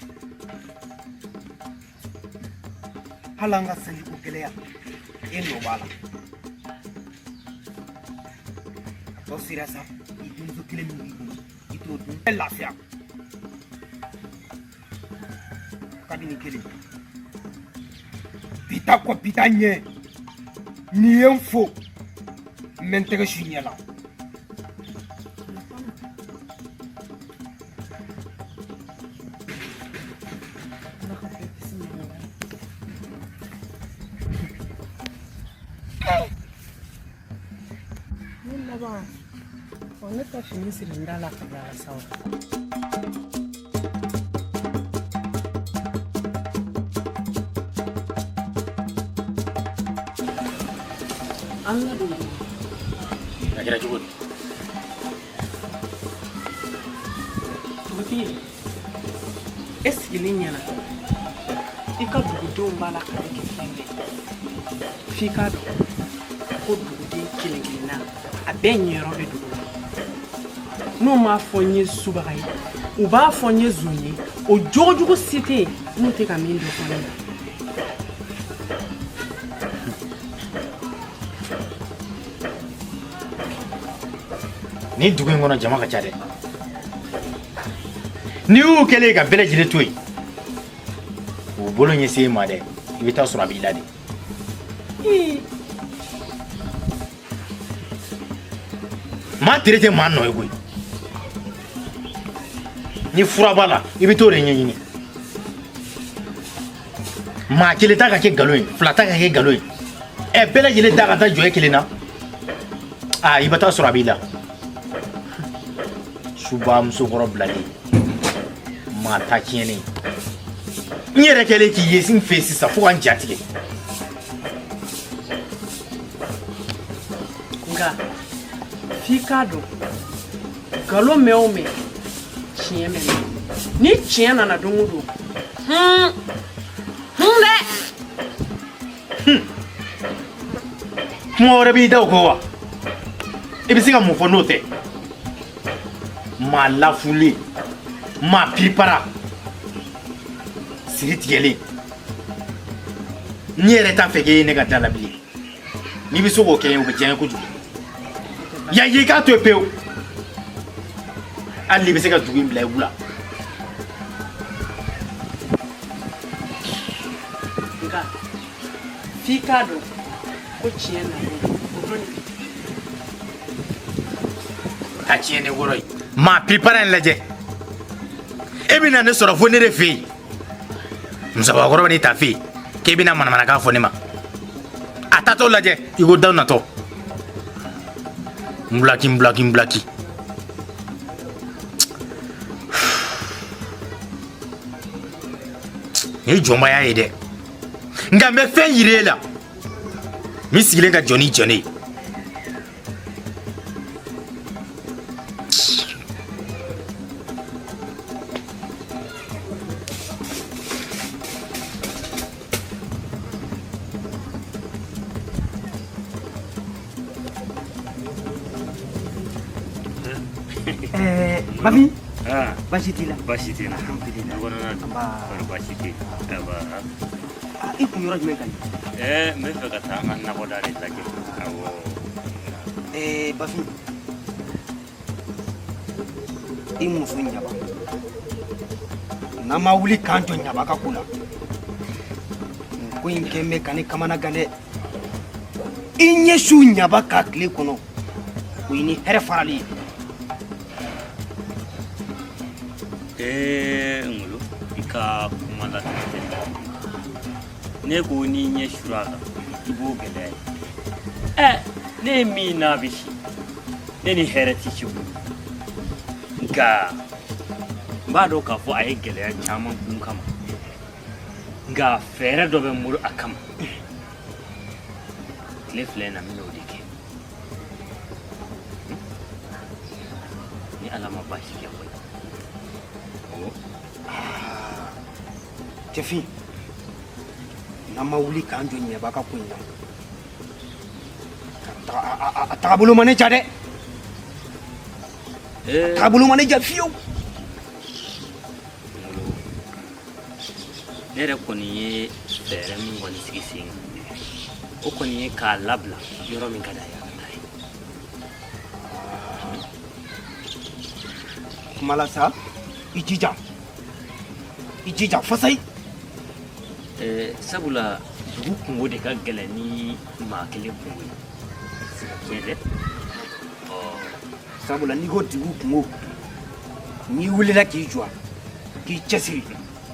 hali an ka sanjiko gɛlɛya e nɔ b'a la a tɔ sera sa i denmuso kelen min b'i bolo i t'o dun bɛɛ lafiya kabini kelen bi ta kɔ bi ta ɲɛ n'i ye n fo n bɛ n tɛgɛ su ɲɛ la ne ta fini siri n da la ka yaala sa Allah do a kɛra cogo di dugutigi e sigilen ɲɛna i ka dugudenw b'a la ka kɛ fɛn bɛɛ f'i k'a dɔn ko duguden kelen kelenna a bɛɛ ɲɛyɔrɔ bɛ dugu la n'u m'a fɔ n ye subaga ye u b'a fɔ n ye zon ye o jogojugu si tɛ yen n'u tɛ ka min dɔ fɔ ne la ni dugu in kɔnɔ jama ka ca dɛ ni y'u kɛlen ka bɛɛ lajɛlen to yen u bolo ɲɛsin ma dɛ i bɛ taa sɔrɔ a b'i la de maa tere tɛ maa nɔ ye koyi ni fura b'a la i bɛ t'o de ɲɛɲini maa kelen ta ka kɛ nkalon ye fila ta ka kɛ nkalon ye bɛɛ lajɛlen da ka taa jɔ e kelen na i bɛ taa sɔrɔ a b'i la suba musokɔrɔ bilali maa ta tiɲɛnen n yɛrɛ kɛlen k'i ye n fɛ sisan fo ka n jatigɛ nka f'i k'a dɔn nkalon mɛn o mɛn tiɲɛ bɛ na ni tiɲɛ nana don o don dɛ kuma wɛrɛ b'i da o kɔ wa i bɛ se ka mun fɔ n'o tɛ maa lafulen maa piripara siri tigɛlen n yɛrɛ t'a fɛ k'e ye ne ka da la bilen n'i bɛ se k'o kɛ o bɛ diya n ye kojugu ya ye i k'a to yen pewu hali n'i bɛ se ka dugu in bila i bula nka f'i k'a dɔn ko tiɲɛ nana o don ka tiɲɛ ne wɔrɔ ye maa piripara in lajɛ e bɛna ne sɔrɔ fo ne de fɛ yen musokɔrɔba n'i ta fɛ yen k'e bɛna manamanakan fɔ ne ma a tatɔ lajɛ i ko daw natɔ n bulaki nin ye jɔnbaya ye dɛ nka n bɛ fɛn yir'e la min sigilen ka jɔ ni jɔn ye Babi, basi t'i la. Basi t'i la. Alhamdulillah. Kɔni basi tɛ yen. I kun yɔrɔ jumɛn ka di? N bɛ fɛ ka taa an ka nakɔda de lajɛ. Awɔ. Bafi, i muso ɲaba. N'an ma wuli k'an jɔ ɲaba ka ko la. Nin ko in kɛn bɛ ka ne kamana gan dɛ. I ɲɛsiw ɲaba ka tile kɔnɔ. O ye ni hɛrɛ farali ye. Ngolo i ka kuma latigɛ tɛ ne ko n'i ɲɛ sur'a kan i b'o gɛlɛya ye ne ye min n'a bɛ si ne ni hɛrɛ tɛ si bolo nka n b'a dɔn k'a fɔ a ye gɛlɛya caman kun kama nka fɛɛrɛ dɔ bɛ n bolo a kama tile fila in na n bɛna o de kɛ ni ala ma baasi kɛ koyi. Cɛfin, n'an ma wuli k'an jɔ ɲɛba ka ko in na a tagabolo ma ne ja dɛ a tagabolo ma ne ja fiyewu. Ne yɛrɛ kɔni ye fɛɛrɛ min kɔni sigi sen kan o kɔni ye k'a labila yɔrɔ min ka d'a ye a ka taa ye. Kuma la sa i jija fasayi. Sabula dugu kungo de ka gɛlɛn ni maa kelen kungo ye tiɲɛ tɛ. Sabula n'i ko dugu kungo n'i wulila k'i jɔ k'i cɛsiri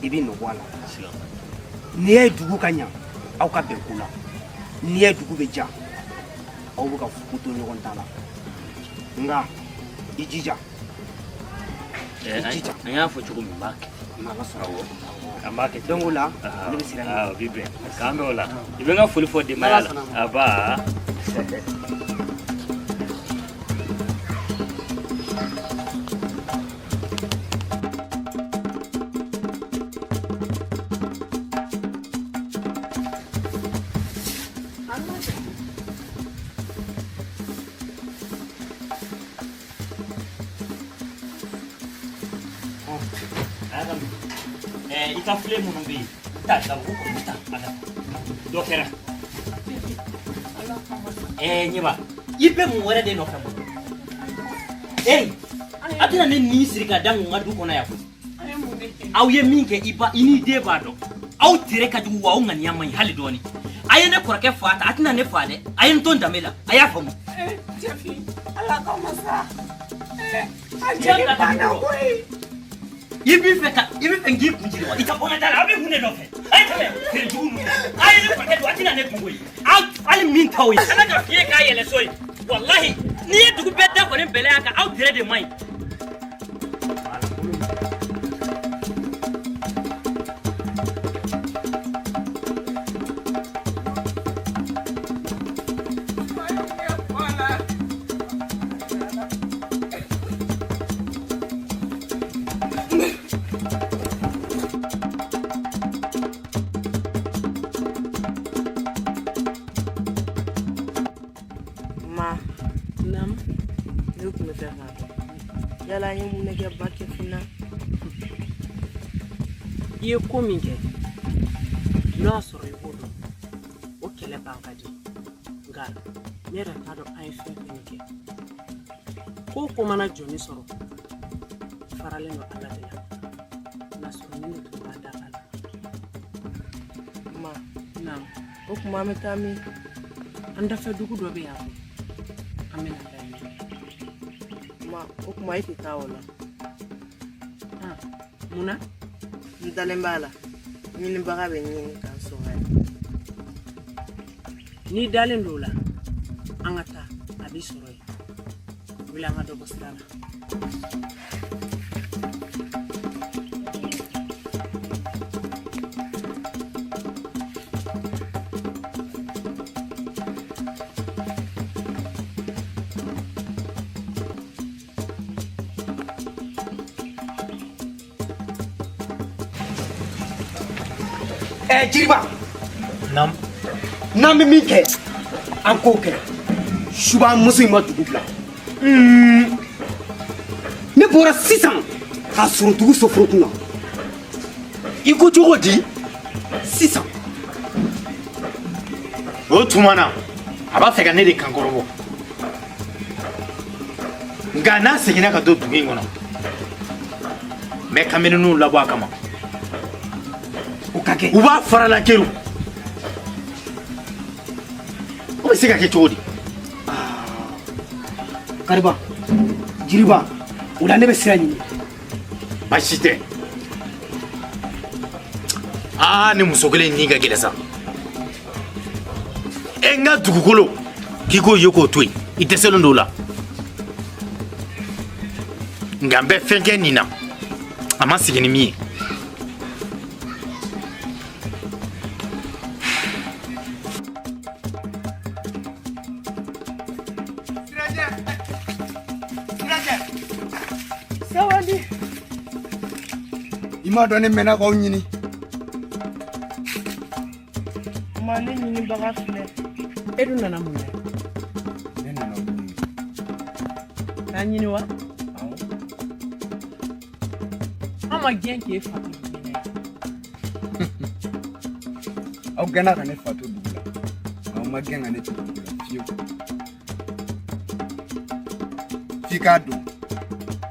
i bɛ nɔbɔ a la. N'i ye dugu ka ɲa aw ka bɛn ko la n'i ye dugu bɛ ja aw bɛ ka fu to ɲɔgɔn ta la nka i jija. An y'a fɔ cogo min n b'a kɛ. An b'a kɛ donc o la ne bɛ siran o bɛ bɛn k'an bɛ o la i bɛ n ka foli fɔ denbaya la a ba. Ika file munun be ta da ko ko ta ala do kera nyeba ibe mu wara de no kamo atina ne ni sirika dangu ngadu kona ya aw ye minke iba ini de bado aw tire ka duwa o ngani amai hali doni ayene korake fata atina ne fade ayen ton damela aya famu Jafi ala ka masa ajanga bana ko ibi feka ngi kunjiri wa itapona dala abe hune no fe ay tame kerjunu ay ne korake do atina ne kungoyi al min tawi ana ka fiye ka yele soyi wallahi ni dugu bedda ko ne bele aka aw tire de mai yala ye mun nege bakke fina ye ko min kɛ n'o y'a sɔrɔ i b'o dɔn o kɛlɛ ban ka di nka ne yɛrɛ t'a dɔn an ye fɛn fɛn kɛ ko ko mana jɔnni sɔrɔ faralen don ala de la n'a sɔrɔ ni ne tun b'a da a la ma naamu o kuma an bɛ taa min an dafɛ dugu dɔ bɛ yan an bɛna taa yen ma o kuma e tɛ taa o la mun na n dalen b'a la ɲinibaga bɛ ɲini k'an sɔrɔ yan n'i dalen don o la an ka taa a b'i sɔrɔ yen wuli an ka dɔ bɔ sira la Jiriba Nam. n'an bɛ min kɛ an k'o kɛ suba muso in ma dugu bila ne bɔra sisan k'a sɔrɔ dugu soforokun na i ko cogo di sisan O tuma na a b'a fɛ ka ne de kankɔrɔbɔ nka n'a seginna ka don dugu in kɔnɔ n bɛ kamalenninw labɔ a kama o ka kɛ u b'a farala keru o bɛ se ka kɛ cogo di kariba jiriba o la ne bɛ sira ɲini baasi tɛ ni muso kelen ni ka gɛlɛn sa n ka dugukolo k'i k'o ye k'o to yen i dɛsɛlen don o la nka n bɛ fɛn kɛ nin na a ma sigi ni min ye i m'a dɔn ne mɛnna k'aw ɲini ma ne ɲinibaga filɛ e dun nana mun na ne nana aw ɲini k'a ɲini wa an ma gɛn k'e fa to dugu in na aw gɛnna ka ne fa to dugu la aw ma gɛn ka ne to dugu la fiyewu f'i k'a dɔn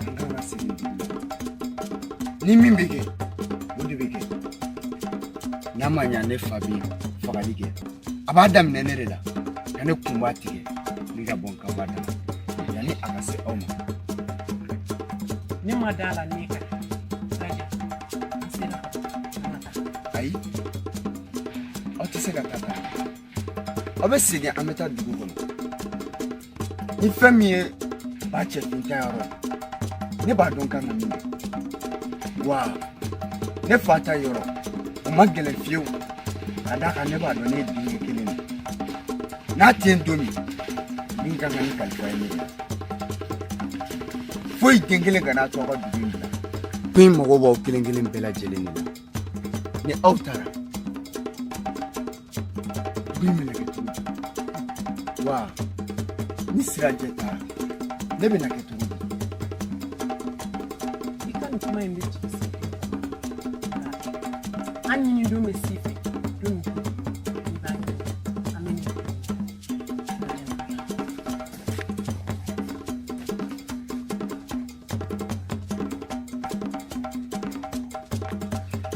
an kan ka segin dugu la ni min bɛ kɛ o de bɛ kɛ n'a ma ɲa ne fa bɛ fagali kɛ a b'a daminɛ ne de la ka ne kunba tigɛ ni ka bɔ n ka ba da yanni a ka se aw ma ne ma da la ne ka raja an sera ka na taa ayi aw tɛ se ka taa taa aw bɛ segin an bɛ taa dugu kɔnɔ ni fɛn min ye ba cɛfinta yɔrɔ ye ne b'a dɔn kan ka min kɛ wa ne fa ta yɔrɔ o ma gɛlɛn fiyewu ka d'a kan ne b'a dɔn ne ye denkɛ kelen de n'a tɛ n don min min ka kan ni kalifa ye ne ye foyi den kelen ka n'a to aw ka dugu in bila ko in mago b'aw kelen kelen bɛɛ lajɛlen de la ni aw taara dugu in bɛ na kɛ cogo di wa ni sirajɛ taara ne bɛ na kɛ cogo di. I ka nin kuma in bɛ jigin sen an ɲini don bɛ se fɛ don i b'a ɲini an bɛ ɲini.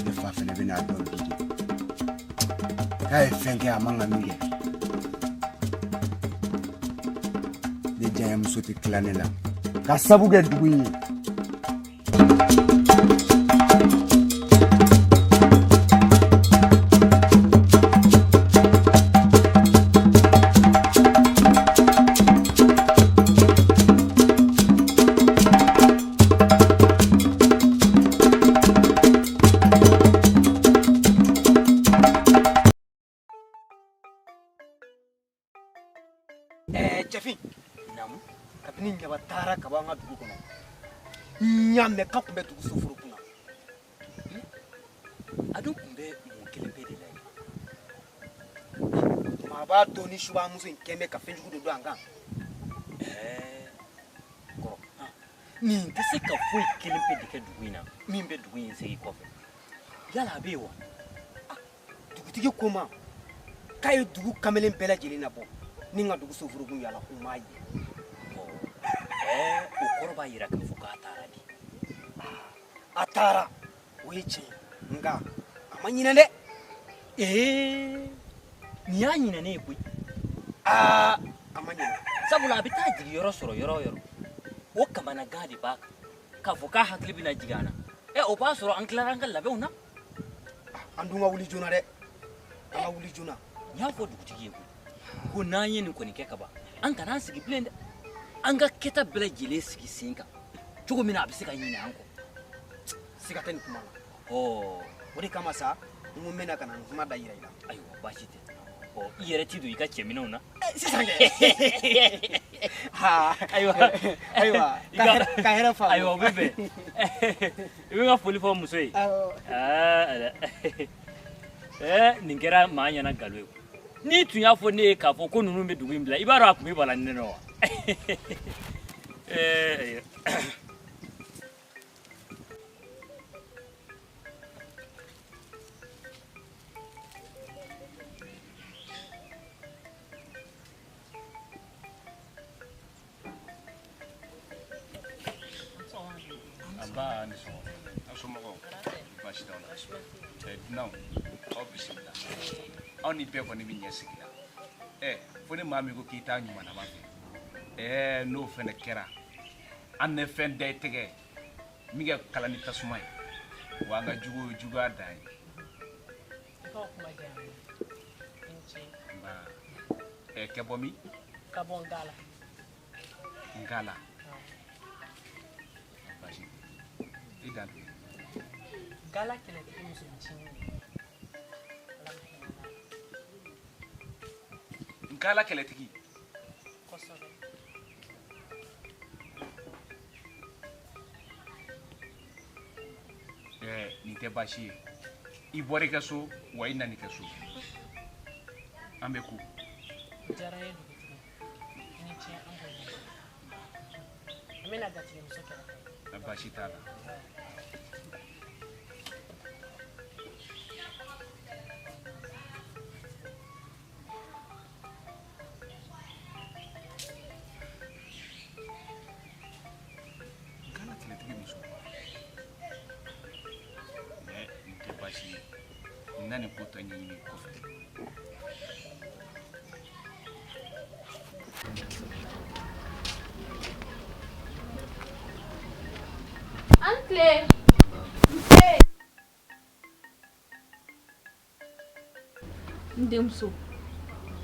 ne fa fɛnɛ bɛ n'a dɔn bi de k'a ye fɛn kɛ a man ka min kɛ ne diyaɲɛmuso tɛ tila ne la ka sabu kɛ dugu in ye. Cɛfin kabini ɲaba taara ka bɔ an ka dugu kɔnɔ n y'a mɛn k'a tun bɛ dugu soforo kunna a dun tun bɛ mun kelen pe de la ye maa b'a dɔn ni subamuso in kɛn bɛ ka fɛn jugu dɔ don an kan kɔrɔ nin tɛ se ka foyi kelen pe de kɛ dugu in na min bɛ dugu in segin kɔfɛ yala a bɛ yen wa dugutigi ko ma k'a ye dugu kamalen bɛɛ lajɛlen nabɔ ni n ka dugu soforo kun yala ko n m'a ye o kɔrɔ b'a yira k'a fɔ k'a taara de a taara o ye tiɲɛ nka a ma ɲinɛ dɛ nin y'a ɲinɛnen ye koyi a ma ɲinɛ sabula a bɛ taa jigi yɔrɔ sɔrɔ yɔrɔ o yɔrɔ o kamanagan de b'a kan k'a fɔ k'a hakili bɛna jigin an na o b'a sɔrɔ an tilara an ka labɛnw na an dun ka wuli joona dɛ an ka wuli joona n y'a fɔ dugutigi ye koyi ko n'an ye nin kɔni kɛ ka ban an kana an sigi bilen dɛ an ka kɛta bɛɛ lajɛlen sigi sen kan cogo min na a bɛ se ka ɲinɛ an kɔ siga tɛ nin kuma na o de kama sa n ko n bɛna ka na n kuma da yira i la ayiwa baasi tɛ i yɛrɛ ti don i ka cɛminɛw na sisan kɛ ayiwa ka hɛrɛ faamu ayiwa o bɛ bɛn i bɛ n ka foli fɔ muso ye nin kɛra maa ɲɛna nkalon ye n'i tun y'a fɔ ne ye k'a fɔ ko ninnu bɛ dugu in bila i b'a dɔn a tun bɛ bala ne na wa Aba ni so. Asomɔgɔw. Baasi t'aw la. Dunanw, aw bisimila. Aw ni bɛɛ kɔni bɛ ɲɛ sigi la. Fo ni maa min ko k'i t'a ɲumanaba fɛ. N'o fɛnɛ kɛra, an ne fɛn da i tɛgɛ min kɛ kalan ni tasuma ye. Wa an ka jugu juguya dan ye. Kɛ bɔ min? Ka bɔ Ngala. Ngala. Baasi. I dan. Ngala kɛlɛtigi muso ncinin. Ngala kɛlɛtigi. Kosɛbɛ. Nin tɛ baasi ye. I bɔra i ka so wa i nana i ka so. An bɛ ko. Diyara ye dugutigi. Ni tiɲɛ an b'o ɲɛna. An bɛna gatigi muso kɛrɛfɛ. Baasi t'a la. Ngala kɛlɛtigi muso. Nin tɛ baasi ye. N na nin ko tɔ ɲɛɲini kɔfɛ. Uncle! N denmuso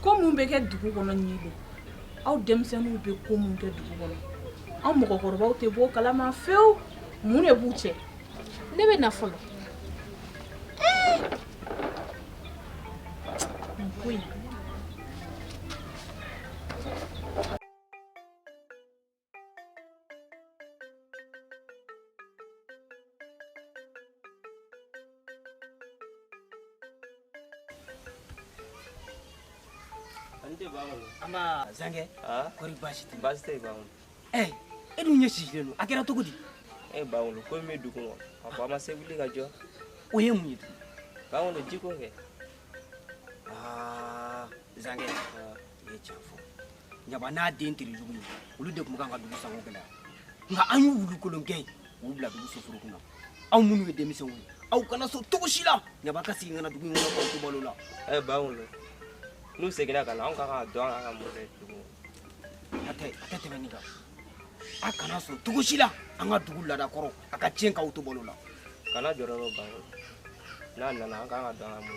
ko mun bɛ kɛ dugu kɔnɔ ɲɛ dɛ aw denmisɛnninw bɛ ko mun kɛ dugu kɔnɔ aw mɔgɔkɔrɔbaw tɛ bɔ kalama fewu mun de b'u cɛ. Ne bɛ na fɔlɔ. Nin ko in Ante bangun. Ama zange. Ah? Kori basite. Basite bangun. Eh, edu nyesi lenu. Akira togodi. Bangun ko me dukungo. Apa ma se wuli ka jo. Oye munyi. Bangun jiko ke. Zange. Ye chafo. Nyaba na den tiri jugu. Ulu de kuma kan dugu sango gela. Nga anyu wulu kolon gay. Wu bla dugu so furu kuna. Aw munu we demisen wu. Aw kana so togoshila. Nyaba kasi ngana dugu ngona ko to balola. Bangun. Nu se gela kana on ka do an ka mo re dugu. Ate menika. Akana so togoshila. Anga dugu lada koro. Aka chenka auto balola. Kana jororo bangun. Na an ka do an mo.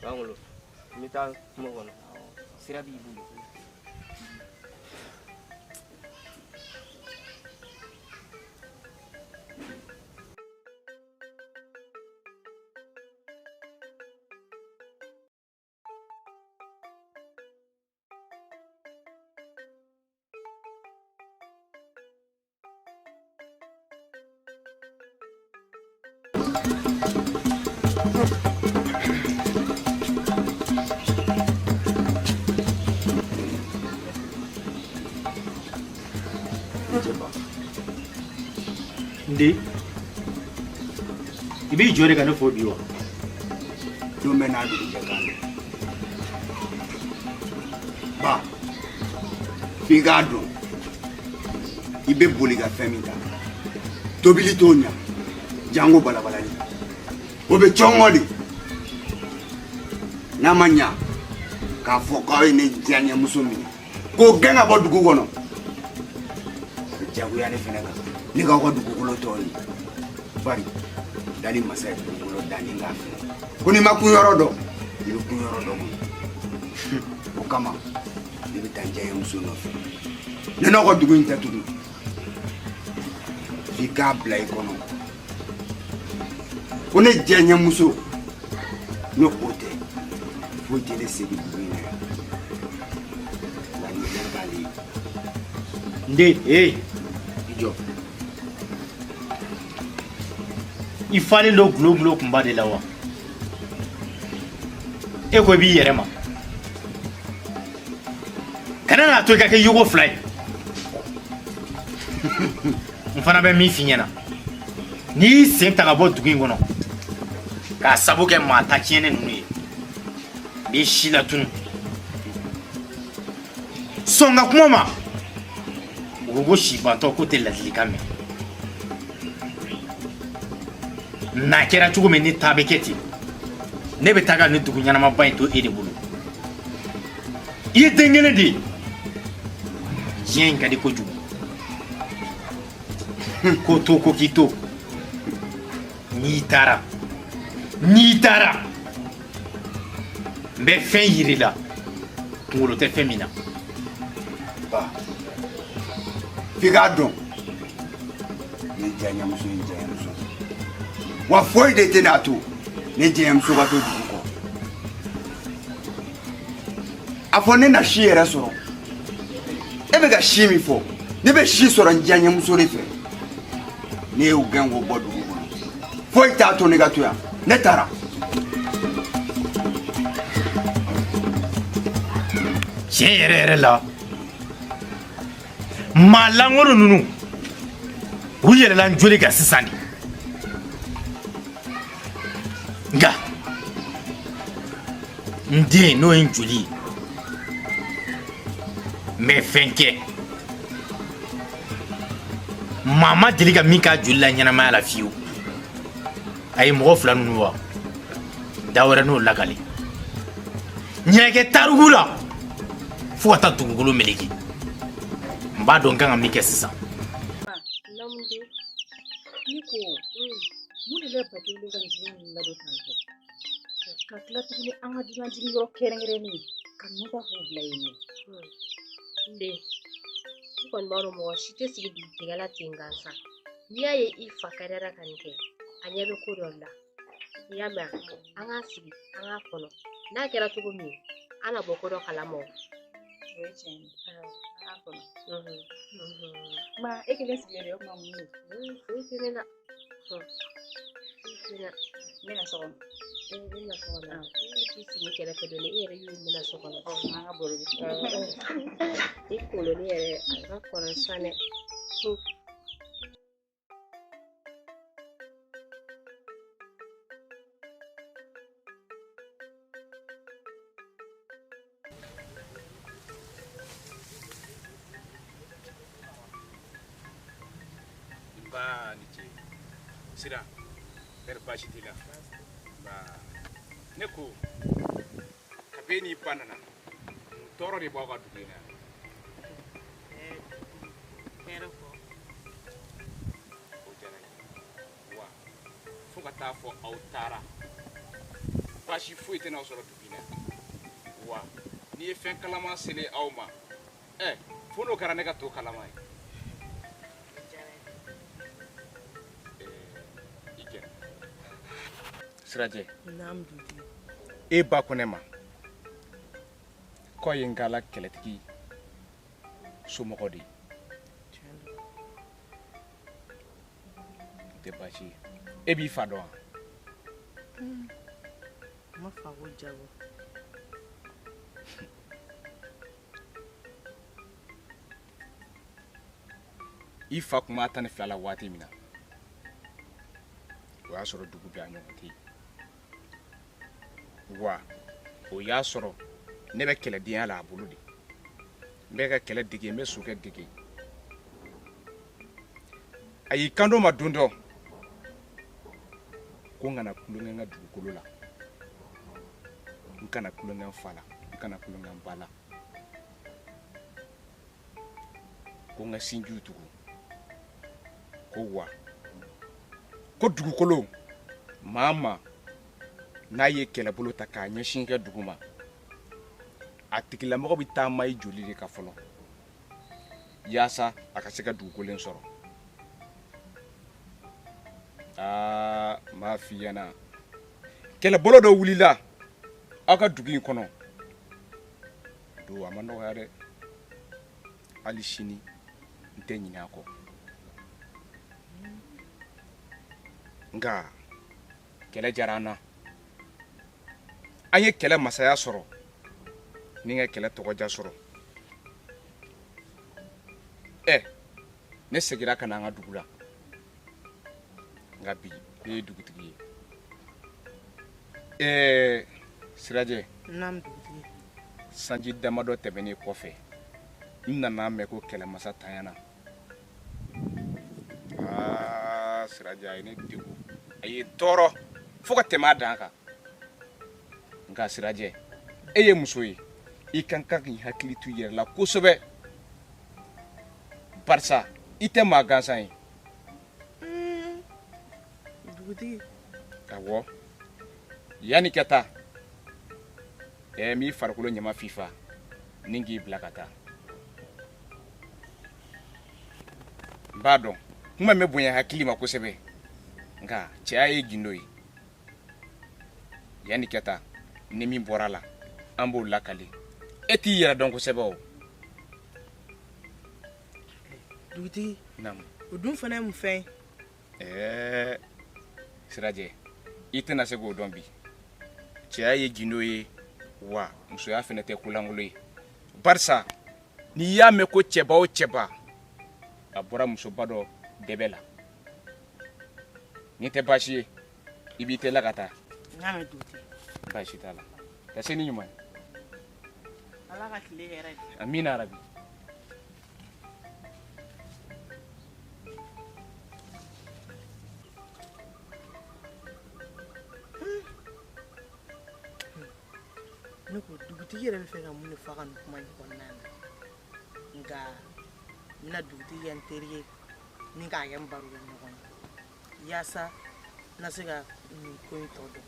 Bangun. Mita mo kono. Sira bi bulu. Ndi ibi jore kana fo biwa do mena do jagande ba figado ibe boliga femita tobili tonya jango balabalani obe chongoli namanya ka fo ka ne janya musumi ko genga bodugo gono jagu yani fenaka ni ga ko dugulo toni bari dali masay dugulo dani ngafe kuni makuyoro do ni kuyoro do o kama ni bitanje musuno ni no ko dugu inta tudu fika blay kono kuni jenya muso no ote foje de sebi dugu la ni ngali nde ijo ifani lo glo kumba de lawa ko bi yere ma kana na to ka ke yugo fly mfana be mi finyana ni senta ka bo dugu ngono ka sabu ke mata kiene nuni bi shila tun songa kuma ugo shiba to ko te lazlikame na kera chugo meni tabeketi ne betaga ni dugu nyana mabain to ede bulu ye dengene di yenga di ko jugu ko to ko kito ni tara mbe fen yirila ngolo te femina ba figado ni janya muso wa foi de tenato ni jenya muso ba to duko afone na shi yere soro ebe ga shi mi fo ne be shi soro janya muso re fe ne u gango bodu ko foi tato ne gato ya ne tara yere la malangoro nunu uyere la njoli ga sisani nga ndi no njoli me fenke mama deliga mika julla nyana mala fiu ay mo fla nunu wa dawara no lagali nyeke tarugula fuata tungulu meleki mba don kan mi ke sisan lamde niko mun le pati lu kan jiyan la do tan ka klatu ni anga dinan jini ro kerengere ni kan mo ba ho blayini nde kon baro mo shite sigi di tigala tingansa niaye ifa kadara kanke anyabe ko dolla yama anga sigi anga kono na kera tugo mi ana bokoro kalamo wechen akono ma ekele sigere yo ma munu fuitena mena so bɛna so kɔnɔ i sigi kɛrɛfɛ dɔɔni i yɛrɛ y'u minɛ so kɔnɔ n'an ka baro bi i koloni yɛrɛ a ka kɔrɔ san dɛ Ba ni ce. Sira. Ber bashi tila. Ba. Ne ko. Ka be ni banana. Toro de ba ka dugina. hɛrɛ kɔ O jara ye. Wa. Fo ka taa fɔ aw taara. Bashi foyi tɛ n'aw sɔrɔ dugina. Wa. Ni ye fɛn kalama sele aw ma. Fo n'o kɛra ne ka to kalama ye. Sirajɛ. naam dutigi E ba ko ne ma k'aw ye n k'ala kɛlɛtigi somɔgɔ de ye. O tɛ baasi ye. E b'i fa dɔn wa? ma fa ko jago I fa kun b'a 12 la waati min na o y'a sɔrɔ dugu bɛ a ɲɔgɔn tɛ yen. Wa o y'a sɔrɔ ne bɛ kɛlɛdenya la a bolo de. N bɛ ka kɛlɛ dege n bɛ sokɛ dege. A y'i kanto ma don dɔ ko n kana kulonkɛ n ka dugukolo la, n kana kulonkɛ n fa la, n kana kulonkɛ n ba la, ko n ka sinjiw tugu, ko wa ko dugukolo maa o maa n'a ye kɛlɛbolo ta k'a ɲɛsin kɛ dugu ma a tigilamɔgɔ bɛ taama i joli de ka fɔlɔ yaasa a ka se ka dugukolo in sɔrɔ. M'a f'i ɲɛna kɛlɛbolo dɔ wulila aw ka dugu in kɔnɔ don a ma nɔgɔya dɛ. Hali sini n tɛ ɲinɛ a kɔ. Nka kɛlɛ jara an na. An ye kɛlɛ masaya sɔrɔ ni ka kɛlɛ tɔgɔja sɔrɔ. Ne segira ka na an ka dugu la. Nka bi ne ye dugutigi ye. Sirajɛ. naam dutigi Sanji damadɔ tɛmɛnen kɔfɛ n nana mɛn ko kɛlɛmasa tanyana. Sirajɛ a ye ne degun, a ye tɔɔrɔ fo ka tɛmɛ a dan kan. Nka Sirajɛ e ye muso ye i kan ka k'i hakili to i yɛrɛ la kosɛbɛ barisa i tɛ maa gansan ye. dugutigi Awɔ yanni ka taa n b'i farikolo ɲama fifa ni k'i bila ka taa. N b'a dɔn kuma bɛ bonya hakili ma kosɛbɛ nka cɛya ye gindo ye. Yanni ka taa ni min bɔra la an b'o lakale. E t'i yɛrɛ dɔn kosɛbɛ o. dugutigi Naamu. o dun fana ye mun fɛn ye? Sirajɛ i tɛna se k'o dɔn bi. Cɛya ye gindo ye wa musoya fana tɛ kulankolon ye. Barisa n'i y'a mɛn ko cɛba o cɛba a bɔra musoba dɔ dɛbɛ la. Ni tɛ baasi ye i b'i teliya ka taa. n y'a mɛn dugutigi. Baasi t'a la. Ka se ni ɲuman ye. ala ka tile hɛrɛ di. Amina arabi. ne ko dugutigi yɛrɛ bɛ fɛ ka mun de fɔ ka nin kuma in kɔnɔna na nka n bɛna dugutigi kɛ n teri ye ni k'a kɛ n baro kɛ ɲɔgɔn ye yaasa n na se ka nin ko in tɔ dɔn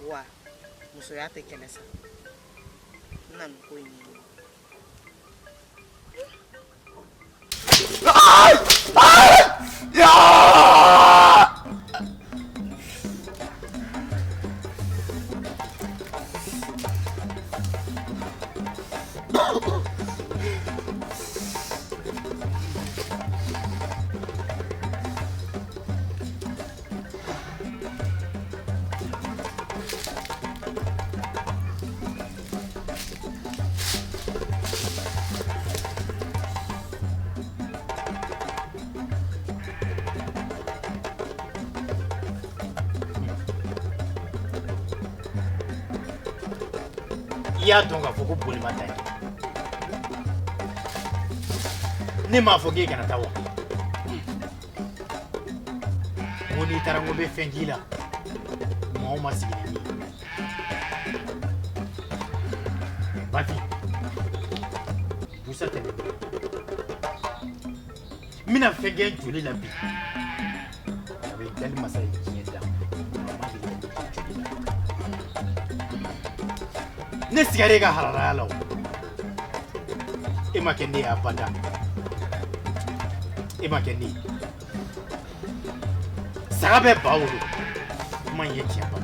wa musoya tɛ kɛlɛ sa n na nin ko in ɲɛɲini. i y'a dɔn k'a fɔ ko bolima ta ye ne m'a fɔ k'e kana taa wa ko n'i taara ko n bɛ fɛn k'i la maa o ma sigi ni ye Bafi busa tɛmɛ n bɛna fɛn kɛ joli la bi a bɛ dali masa ye diɲɛ da ne sigara e ka hararaya la o e ma kɛ ne ye abada e ma kɛ ne ye saga bɛ ba wolo kuma in ye tiɲɛ ba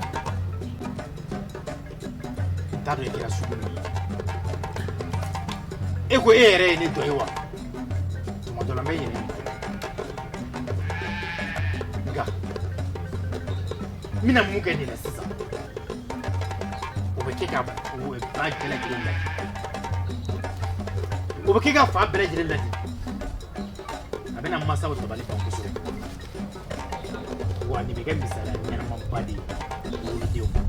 n t'a dɔn e kɛra sugu min ye e ko e yɛrɛ ye ne dɔ ye wa tuma dɔ la n bɛ yɛlɛ nka n bɛna mun kɛ nin na sisan o bɛ kɛ ka ba bɛɛ lajɛlen ladi o bɛ kɛ ka fa bɛɛ lajɛlen ladi a bɛna masaw dabali ban kosɛbɛ wa nin bɛ kɛ misaliya ɲɛnamaba de ye wolodenw ma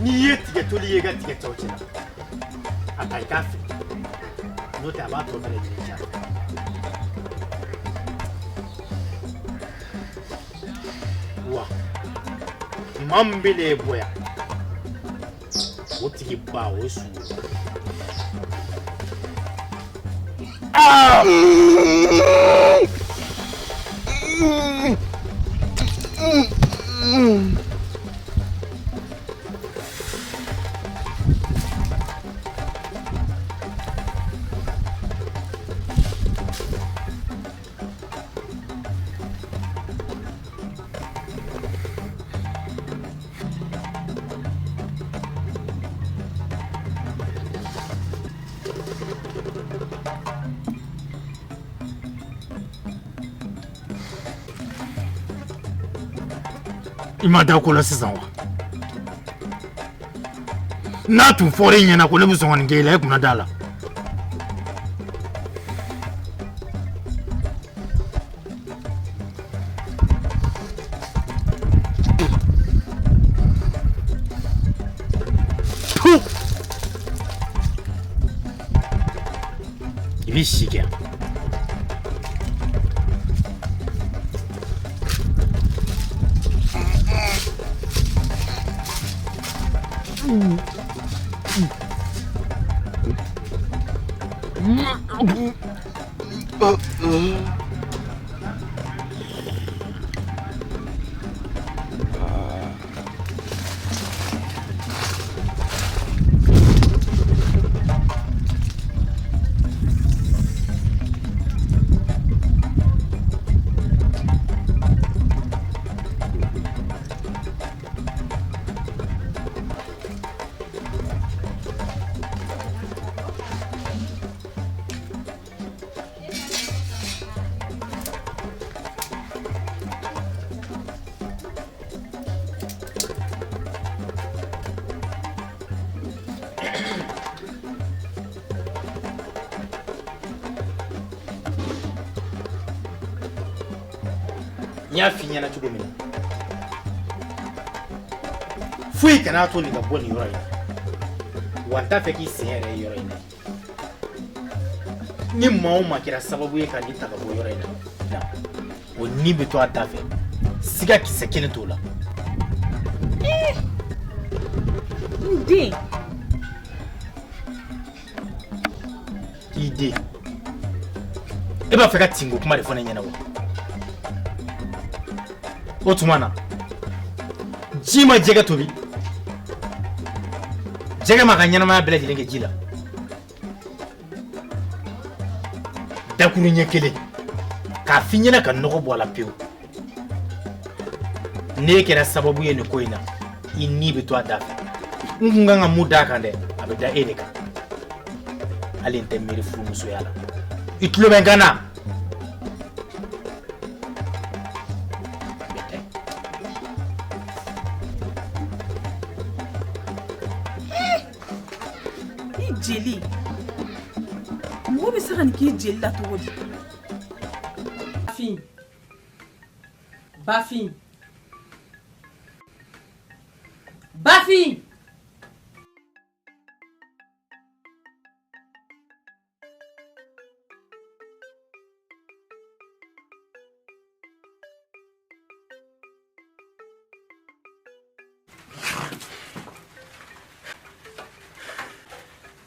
n'i ye tigɛtoli ye i ka tigɛtɔw cɛla a ta i k'a fɛ n'o tɛ a b'a tɔ bɛɛ lajɛlen diya wa maa min bɛ ne bɔ yan o tigi ba o ye sugu I ma da ko la sisan wa n'a tun fɔra i ɲɛna ko ne bɛ sɔn ka nin kɛ i la e kunna d'a la i b'i si kɛ n y'a f'i ɲɛna cogo min na foyi kana to nin ka bɔ nin yɔrɔ in na wa n t'a fɛ k'i sen yɛrɛ ye yɔrɔ in na ni maa o maa kɛra sababu ye ka nin ta ka bɔ yɔrɔ in na o ni bɛ to a da fɛ siga kisɛ kelen t'o la n den i den e b'a fɛ ka tinko kuma de fɔ ne ɲɛna wa o tuma na ji ma jɛgɛ tobi jɛgɛ ma ka ɲɛnamaya bɛɛ lajɛlen kɛ ji la dakuru ɲɛ kelen k'a f'i ɲɛna ka nɔgɔ bɔ a la pewu n'e kɛra sababu ye nin ko in na i ni bɛ to a da fɛ n kun kan ka mun d'a kan dɛ a bɛ da e de kan hali n tɛ miiri furumusoya la i tulo bɛ n kan na jeli mɔgɔ bɛ se ka nin k'i jeli la cogo di? Bafin. Bafin.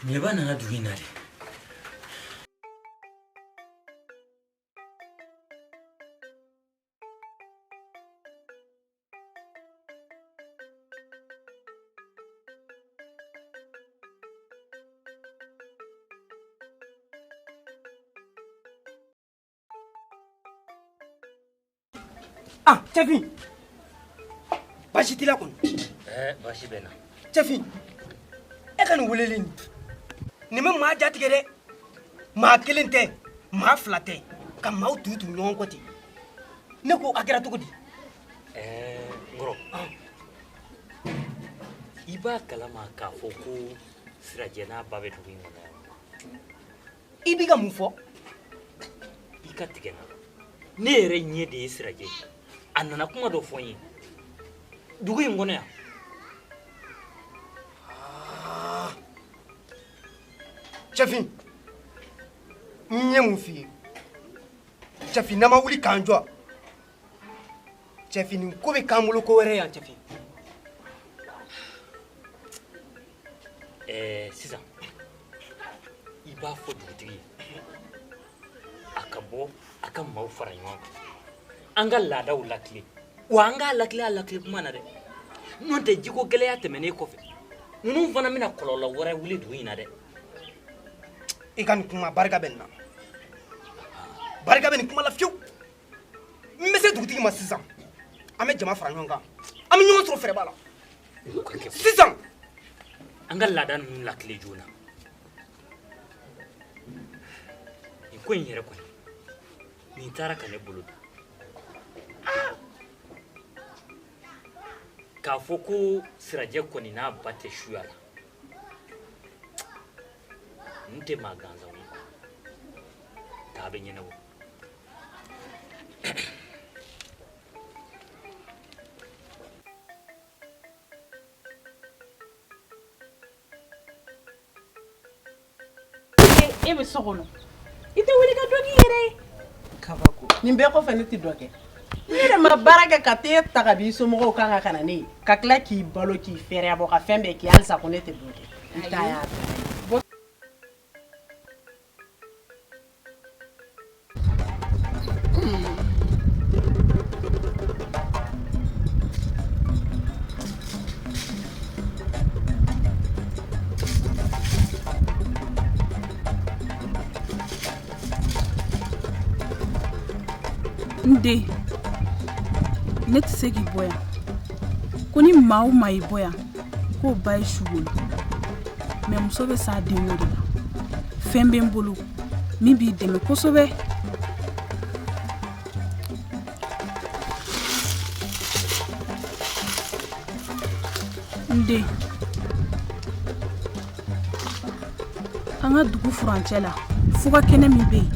Ɲɛba nana dugu in na de. Ah, Chefin. Baasi t'i la kɔni. Baasi bɛ na. Chefin. E ka nin weleli nin bɛ maa jatigɛ dɛ. Maa kelen tɛ, maa fila tɛ. Ka maaw tutu ɲɔgɔn kɔ ten. Ne ko a kɛra cogo di? Ngɔrɔ. I b'a kalama k'a fɔ ko Sirajɛ n'a ba bɛ dugu in kɔnɔ yan. I b'i ka mun fɔ? I ka tigɛ na. Ne yɛrɛ ɲɛ de ye Sirajɛ ye. A nana kuma dɔ fɔ n ye. Dugu in kɔnɔ yan. Chefin. N ye mun f'i ye? Chefin, n'an ma wuli k'an jɔ. Chefin, nin ko bɛ k'an bolo ko wɛrɛ yan, Chefin. Sisan I b'a fɔ dugutigi ye a ka bɔ a ka maaw fara ɲɔgɔn kan an ka laadaw lakile wa an k'a lakile a lakile kuma na dɛ n'o tɛ jiko gɛlɛya tɛmɛnen kɔfɛ ninnu fana bɛna kɔlɔlɔ wɛrɛ wuli dugu in na dɛ. I ka nin kuma barika bɛ nin na. Barika bɛ nin kuma la fiyewu. N bɛ se dugutigi ma sisan an bɛ jama fara ɲɔgɔn kan an bɛ ɲɔgɔn sɔrɔ fɛrɛba la sisan. An ka laada ninnu lakile joona. Nin ko in yɛrɛ kɔni nin taara ka ne bolo da k'a fɔ ko Sirajɛ kɔni n'a ba tɛ suya la n tɛ maa gansanw ye k'a bɛ ɲɛnabɔ. E bɛ so kɔnɔ I tɛ wuli ka dɔ k'i yɛrɛ ye. Kabako. Nin bɛɛ kɔfɛ ne tɛ dɔ kɛ. Ne yɛrɛ ma baara kɛ ka t'e ta ka b'i somɔgɔw kan ka na ne ye ka tila k'i balo k'i fɛrɛ bɔ ka fɛn bɛɛ k'i halisa ko ne tɛ dɔ kɛ. N ta y'a bɛɛ. Nde ne tɛ se k'i bɔ yan ko ni maa o maa y'i bɔ yan k'o ba ye su bolo mais muso bɛ s'a den o de la fɛn bɛ n bolo min b'i dɛmɛ kosɛbɛ. Nde an ka dugu furancɛ la fuga kɛnɛ min bɛ yen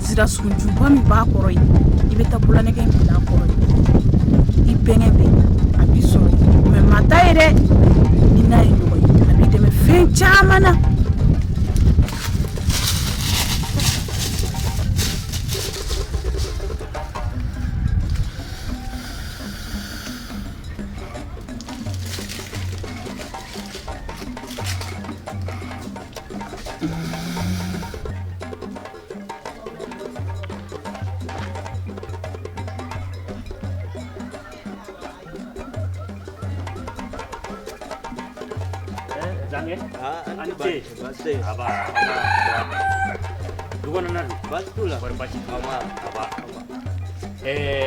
zirasunjuba min b'a kɔrɔ ye I bɛ taa bulanɛgɛ in bila a kɔrɔ ye I bɛnkɛ bɛ a b'i sɔrɔ mais maa t'a ye dɛ ni n'a ye ɲɔgɔn ye a b'i dɛmɛ fɛn caman na.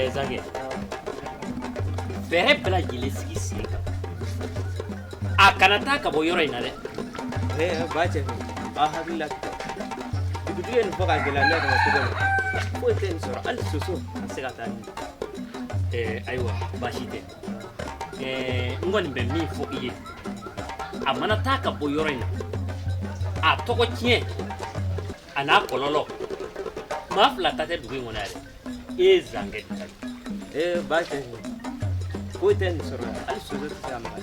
Zange fɛɛrɛ bɛɛ lajɛlen sigi sen kan a kana taa ka bɔ yɔrɔ in na dɛ. Ba Chefin a hakili la dugutigi ye nin fɔ ka gɛlɛya ne kana cogo min foyi tɛ nin sɔrɔ hali soso a se ka taa nin. Ayiwa baasi tɛ n kɔni bɛ min fɔ I ye a mana taa ka bɔ yɔrɔ in na a tɔgɔ tiɲɛ ana kololo ma fila ta tɛ dugu in kɔnɔ yɛrɛ e zange de ka ba cɛ foyi tɛ nin sɔrɔ hali soso tɛ se ka maga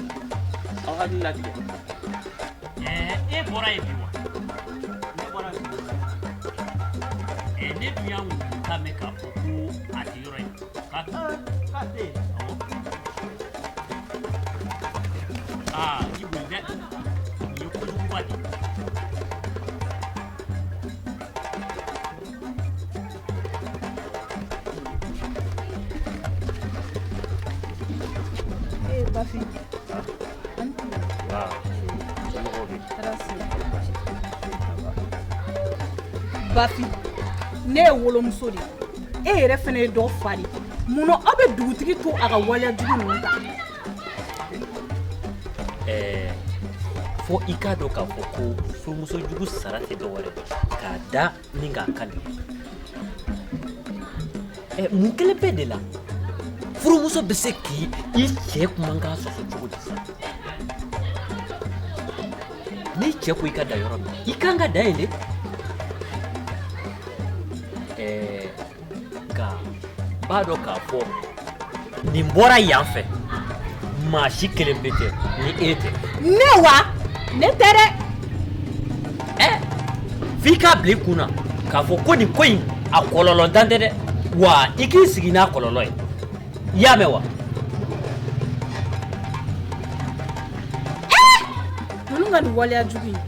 aw hakili latigɛ e bɔra yen bi wa ne bɔra yen ne dun y'a ŋunu ka mɛn k'a fɔ ko a tɛ yɔrɔ in k'a tɛ yen i boli dɛ nin ye kojuguba de ye Bafi. Bafi, ne ye wolomuso de ye. E yɛrɛ fɛnɛ ye dɔ fa de ye. Mun na aw bɛ dugutigi to a ka waleyajugu ninnu kan? fo i k'a dɔn k'a fɔ ko furumuso jugu sara tɛ dɔ wɛrɛ k'a da ni k'a kali. Mun kelen bɛ de la furumuso bɛ se k'i cɛ kuman k'a sɔsɔ cogo di sa? Ni cɛ ko i ka da yɔrɔ min i kan ka da yen de. Nka b'a dɔn k'a fɔ nin bɔra yan fɛ maa si kelen bɛ tɛ ni e tɛ. Ne wa? Ne tɛ dɛ. F'i k'a bila i kun na k'a fɔ ko nin ko in a kɔlɔlɔntan tɛ dɛ wa i k'i sigi n'a kɔlɔlɔ ye. I y'a mɛn wa? Ninnu ka nin waleyajugu in.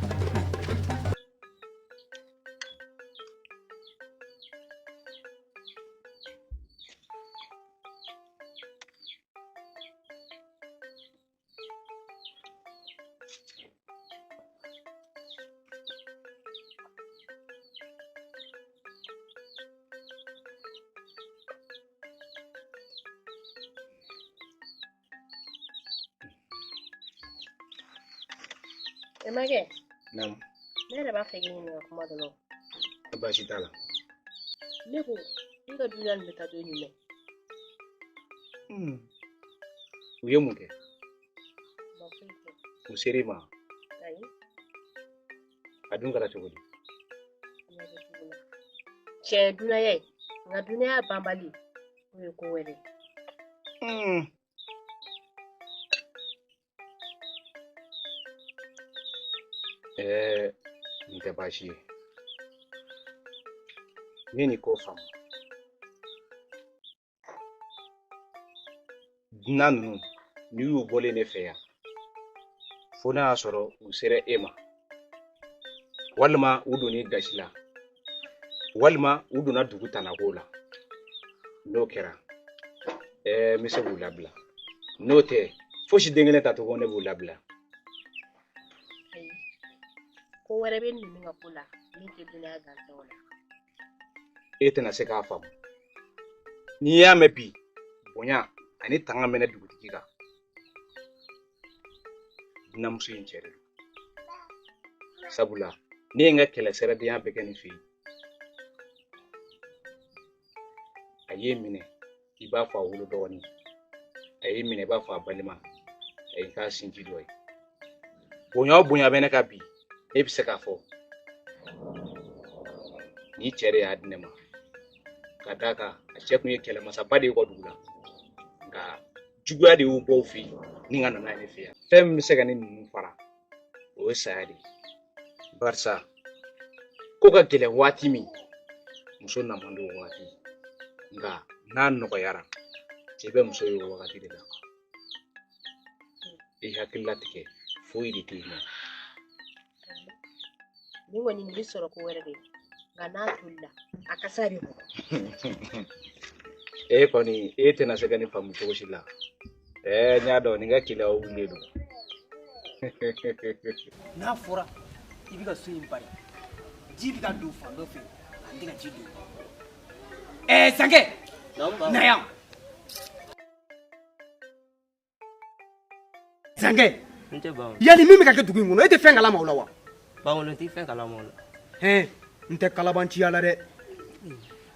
Emage. Naam. Ne yɛrɛ b'a fɛ k'i ɲininka kuma dɔ la. Baasi t'a la. Ne ko i ka dunan nin bɛ taa don jumɛn? U ye mun kɛ? Ma foyi kɛ. U ser'i ma? Ayi. A dun kɛra cogo di? Ɲɛ bɛ cogo la. Cɛ ye dunanya ye nka dunanya banbali o ye ko wɛrɛ ye. Nin tɛ baasi ye. Ne ni ko faamu. Dunan ninnu n'i y'u bɔlen ne fɛ yan fo n'a y'a sɔrɔ u sera e ma walima u donn'i gasi la walima u donna dugu tanako la n'o kɛra n bɛ se k'u labila n'o tɛ fosi den kelen tacogo ne b'u labila. Ayi ko wɛrɛ bɛ ninnu ka ko la min tɛ dunanya gansanw la. E tɛna se k'a faamu n'i y'a mɛn bi bonya ani tanga mɛnɛ dugutigi kan dunanmuso in cɛ de don sabula ne ye n ka kɛlɛsɛrɛdenya bɛɛ kɛ nin fɛ yen a ye minɛ i b'a fɔ a wolo dɔgɔnin a ye minɛ i b'a fɔ a balima a ye k'a sinji dɔ ye bonya o bonya bɛ ne ka bi e bɛ se k'a fɔ ni cɛ de y'a di ne ma ka d'a kan a cɛ tun ye kɛlɛmasaba de ye u ka dugu la nka juguya de y'u bɔ u fɛ yen ni ka nana ne fɛ yan fɛn min bɛ se ka ne ninnu fara o ye saya de ye barisa ko ka gɛlɛn waati min muso na man di o waati nka n'a nɔgɔyara cɛ bɛ muso ye o wagati de la i hakili latigɛ foyi de tɛ yen nɔ. Ni kɔni nin bɛ sɔrɔ ko wɛrɛ de nka n'a tolila a kasa de bɔ. E kɔni e tɛna se ka nin faamu cogo si la n y'a dɔn nin ka keleya wulilen don. N'a fɔra i bɛ ka so in bari ji bɛ ka don fan dɔ fɛ a tɛ ka ji don. Sankɛ na yan. Sankɛ yali min bɛ ka kɛ dugu in kɔnɔ e tɛ fɛn kalama o la wa? Bawolo n tɛ fɛn kalama o la. N tɛ kalabanciya la dɛ.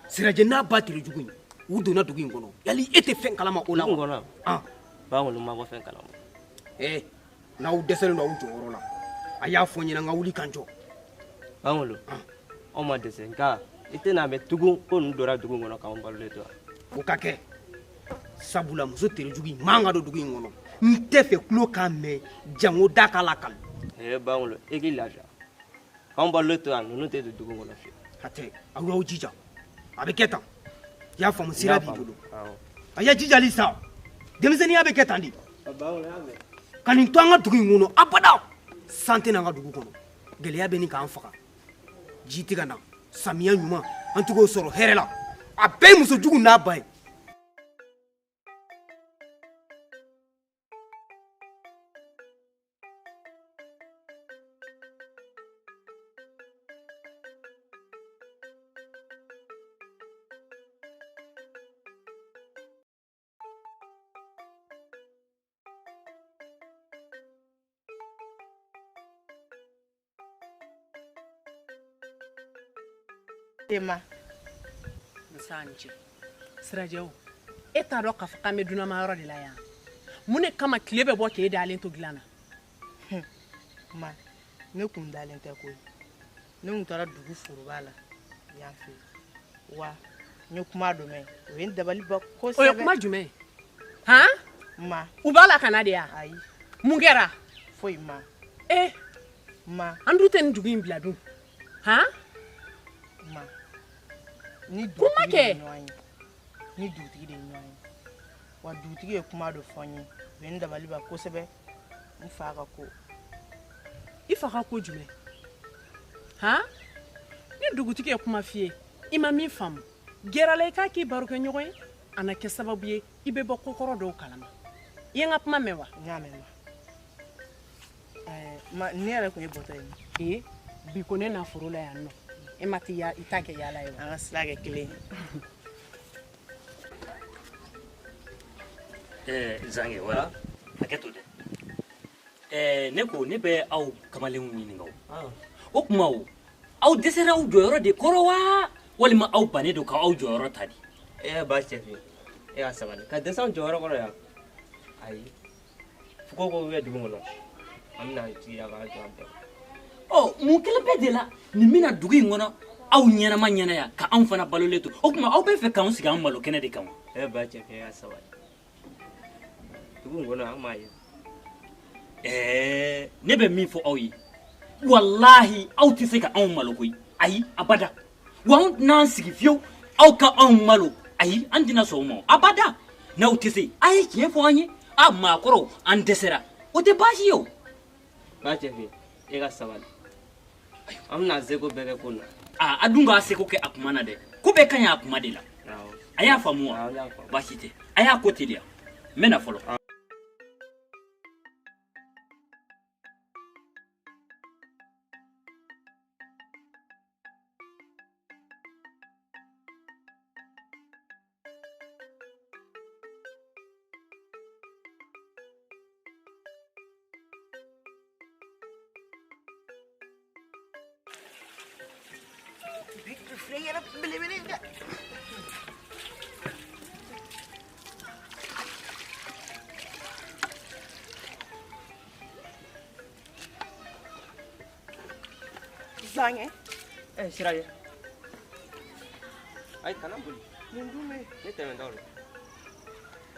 Sirajɛ n'a ba teri jugu in u donna dugu in kɔnɔ yali e tɛ fɛn kalama o la wa? Bawolo ma bɔ fɛn kalama. N'aw dɛsɛlen don aw jɔyɔrɔ la a y'a fɔ n ɲɛna n ka wuli kan jɔ. Bawolo o ma dese nka ite na me tugu ko nu dora dugu ngono ka on balole to o ka kɛ sabula muso terijugu in man ka don dugu in kɔnɔ n tɛ fɛ tulo k'a mɛn jango da k'a la kali bangolo e k'i lafiya k'anw balole to yan ninnu tɛ don dugu kɔnɔ fiyewu hatɛ aw y'aw jija a bɛ kɛ tan i y'a faamu sira b'i bolo a y'a jijali sa denmisɛnninya bɛ kɛ tan de ka nin to an ka dugu in kɔnɔ abada san tɛ n'an ka dugu kɔnɔ gɛlɛya bɛ nin k'an faga ji tɛ ka na samiya ɲuman an tɛ k'o sɔrɔ hɛrɛ la a bɛɛ ye musojugu n'a ba ye tema Nsanje sirajɛw e t'a dɔn k'a fɔ k'an bɛ dunanmayɔrɔ de la yan mun de kama tile bɛ bɔ k'e dalen to dilan na ma ne kun dalen tɛ koyi ne kun taara dugu foroba la yan fɛ wa n ye kuma dɔ mɛn o ye n dabali ban kosɛbɛ o ye kuma jumɛn han ma u b'a la ka na de yan ayi mun kɛra foyi ma ma an dun tɛ nin dugu in bila dun han ma ni kuma kɛ ni dugutigi de ye ɲɔgɔn ye wa dugutigi ye kuma dɔ fɔ n ye o ye n dabali ban kosɛbɛ n fa ka ko i fa ka ko jumɛn han ni dugutigi ye kuma f'i ye i ma min faamu gɛrɛ la i k'a k'i baro kɛ ɲɔgɔn ye a na kɛ sababu ye i bɛ bɔ kokɔrɔ dɔw kalama i ye n ka kuma mɛn wa n y'a mɛn ma ne yɛrɛ kun ye bɔtɔ ye bi ko ne na foro la yan nɔ e ma t'i i ta kɛ yaala ye wa an ka sira kɛ kelen Zange wala hakɛto dɛ ne ko ne bɛ aw kamalenw ɲininka o kuma o aw dɛsɛra aw jɔyɔrɔ de kɔrɔ wa walima aw bannen don k'aw jɔyɔrɔ ta de ba cɛfin e ka sabali ka dɛsɛ anw jɔyɔrɔ kɔrɔ yan ayi fuko ko bɛ dugu kɔnɔ an bɛna jigira k'a jɔ an bɛɛ mun kelen bɛ de la nin bɛna dugu in kɔnɔ aw ɲɛnama ɲɛnaya ka anw fana balolen to o kuma aw bɛ fɛ k'anw sigi an malo kɛnɛ de kan wa ba cɛfin e ka sabali dugu in kɔnɔ an m'a ye ne bɛ min fɔ aw ye walahi aw tɛ se ka anw malo koyi ayi abada wa anw n'an sigi fiyewu aw ka anw malo ayi an tɛna sɔn o ma abada n'aw tɛ se a ye tiɲɛ fɔ an ye maakɔrɔw an dɛsɛra o tɛ baasi ye o ba cɛfin e ka sabali an bɛna seko bɛɛ kɛ ko na a dun k'a seko kɛ a kuma na dɛ ko bɛɛ ka ɲi a kuma de la a y'a faamu wa baasi tɛ a y'a ko teliya n bɛ na fɔlɔ Zange sirajɛ ayi kana boli mun dun bɛ ne tɛmɛ t'aw la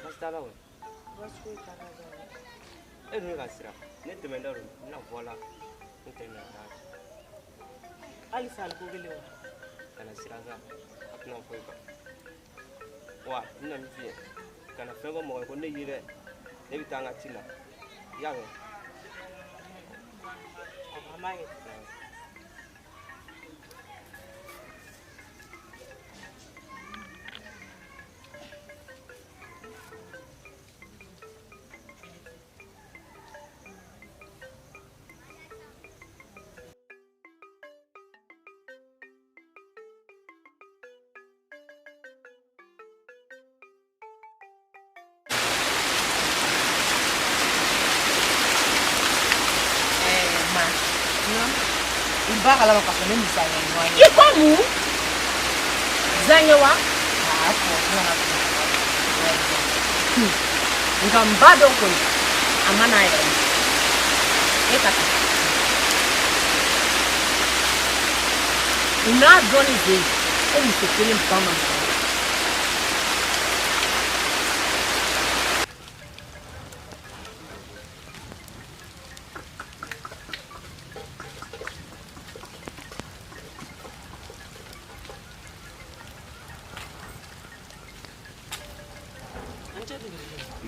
baasi t'a la wa baasi foyi t'a la e dun ye ka sira ne tɛmɛ t'aw la n bɛna bɔ a la ne tɛmɛ t'a la halisa ali ko kelen wa kana sira sa a tɛna foyi kan wa n bɛna min f'i ye kana fɛn fɔ mɔgɔ ye ko ne ye dɛ ne bɛ taa n ka ci la i y'a mɛn an b'a kɛ ba kalama k'a fɔ ne ni Zange ye ɲɔgɔn ye. I ko mun? Zange wa? A fɔ n kana nka n ba dɔn kɔni a ma n'a yɛrɛ ye. E ka taa. n'a dɔɔnin bɛ yen ko muso kelen ba ma nɔgɔ.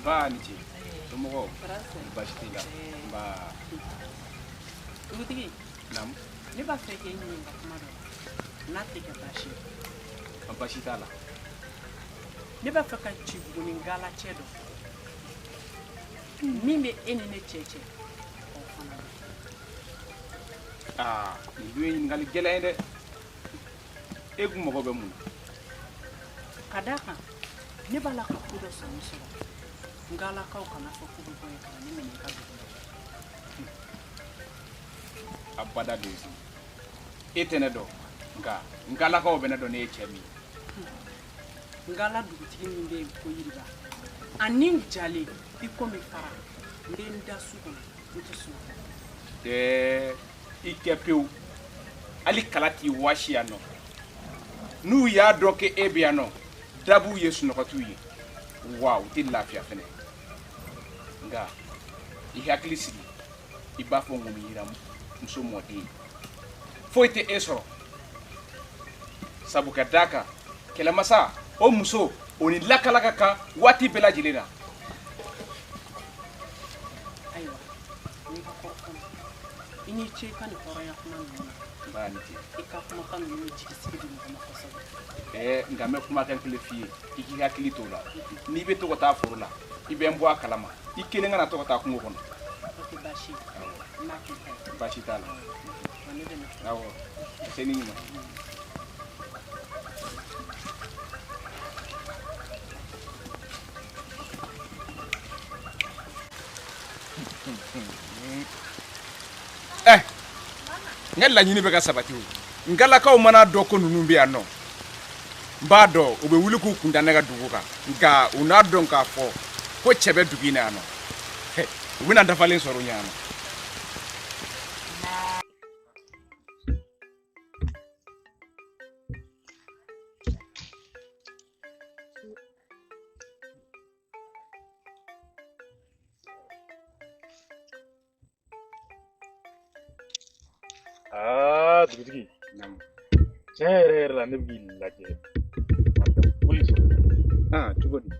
Ba ni ce. Somɔgɔw. Baasi t'i la. Ba. Dugutigi. Naamu. Ne b'a fɛ k'e ɲininka kuma dɔ n'a tɛ kɛ baasi ye. Baasi t'a la. Ne b'a fɛ ka ci Buguni Ngala cɛ dɔ min bɛ e ni ne cɛ cɛ o fana dɔn. Nin dun ye ɲininkali gɛlɛn ye dɛ. E kun mago bɛ mun na? Ka d'a kan ne b'a la ka ko dɔ sɔmi sɔrɔ Ngalakaw kana fɔ k'u bɛ bɔ yen ka na ne minɛ i ka dugu la. Abada de si. E tɛ ne dɔn nka Ngalakaw bɛ ne dɔn ne ye cɛ min ye. Ngala dugutigi min bɛ yen ko Yiriba ani n jalen i komi fara n bɛ n da su kɔnɔ n tɛ sunɔgɔ. I kɛ pewu hali kala t'i wasi yan nɔ n'u y'a dɔn k'e bɛ yan nɔ dabuw ye sunɔgɔ t'u ye wa u tɛ lafiya fɛnɛ nka i hakili sigi i b'a fɔ ŋumi yira muso mɔden foyi tɛ e sɔrɔ sabu ka d'a kan kɛlɛmasa o muso o ni lakala ka kan waati bɛɛ lajɛlen na. Ayiwa n'i ka kɔrɔ kɔnɔ i n'i ce i ka nin hɔrɔnya kuma ninnu na i ka kumakan ninnu ye jigisigi di mɔgɔ ma kosɛbɛ. Nka n bɛ kumakan kelen f'i ye i k'i hakili t'o la n'i bɛ to ka taa foro la i bɛ n bɔ a kalama i kelen kana to ka taa kungo kɔnɔ. O tɛ baasi ye n'a kɛ ta ye. Baasi t'a la. Wa ne bɛ na. Awɔ se ni ɲuman. N ka laɲini bɛ ka sabati o Ngalakaw mana dɔn ko ninnu bɛ yan nɔ n b'a dɔn u bɛ wuli k'u kun da ne ka dugu kan nka u n'a dɔn k'a fɔ ko cɛ bɛ dugu in na yan nɔ u bɛna dafalen sɔrɔ ɲɛ yan nɔ. Dugutigi. Tiɲɛ yɛrɛ yɛrɛ la ne b'i lajɛ foyi sɔrɔ cogo di?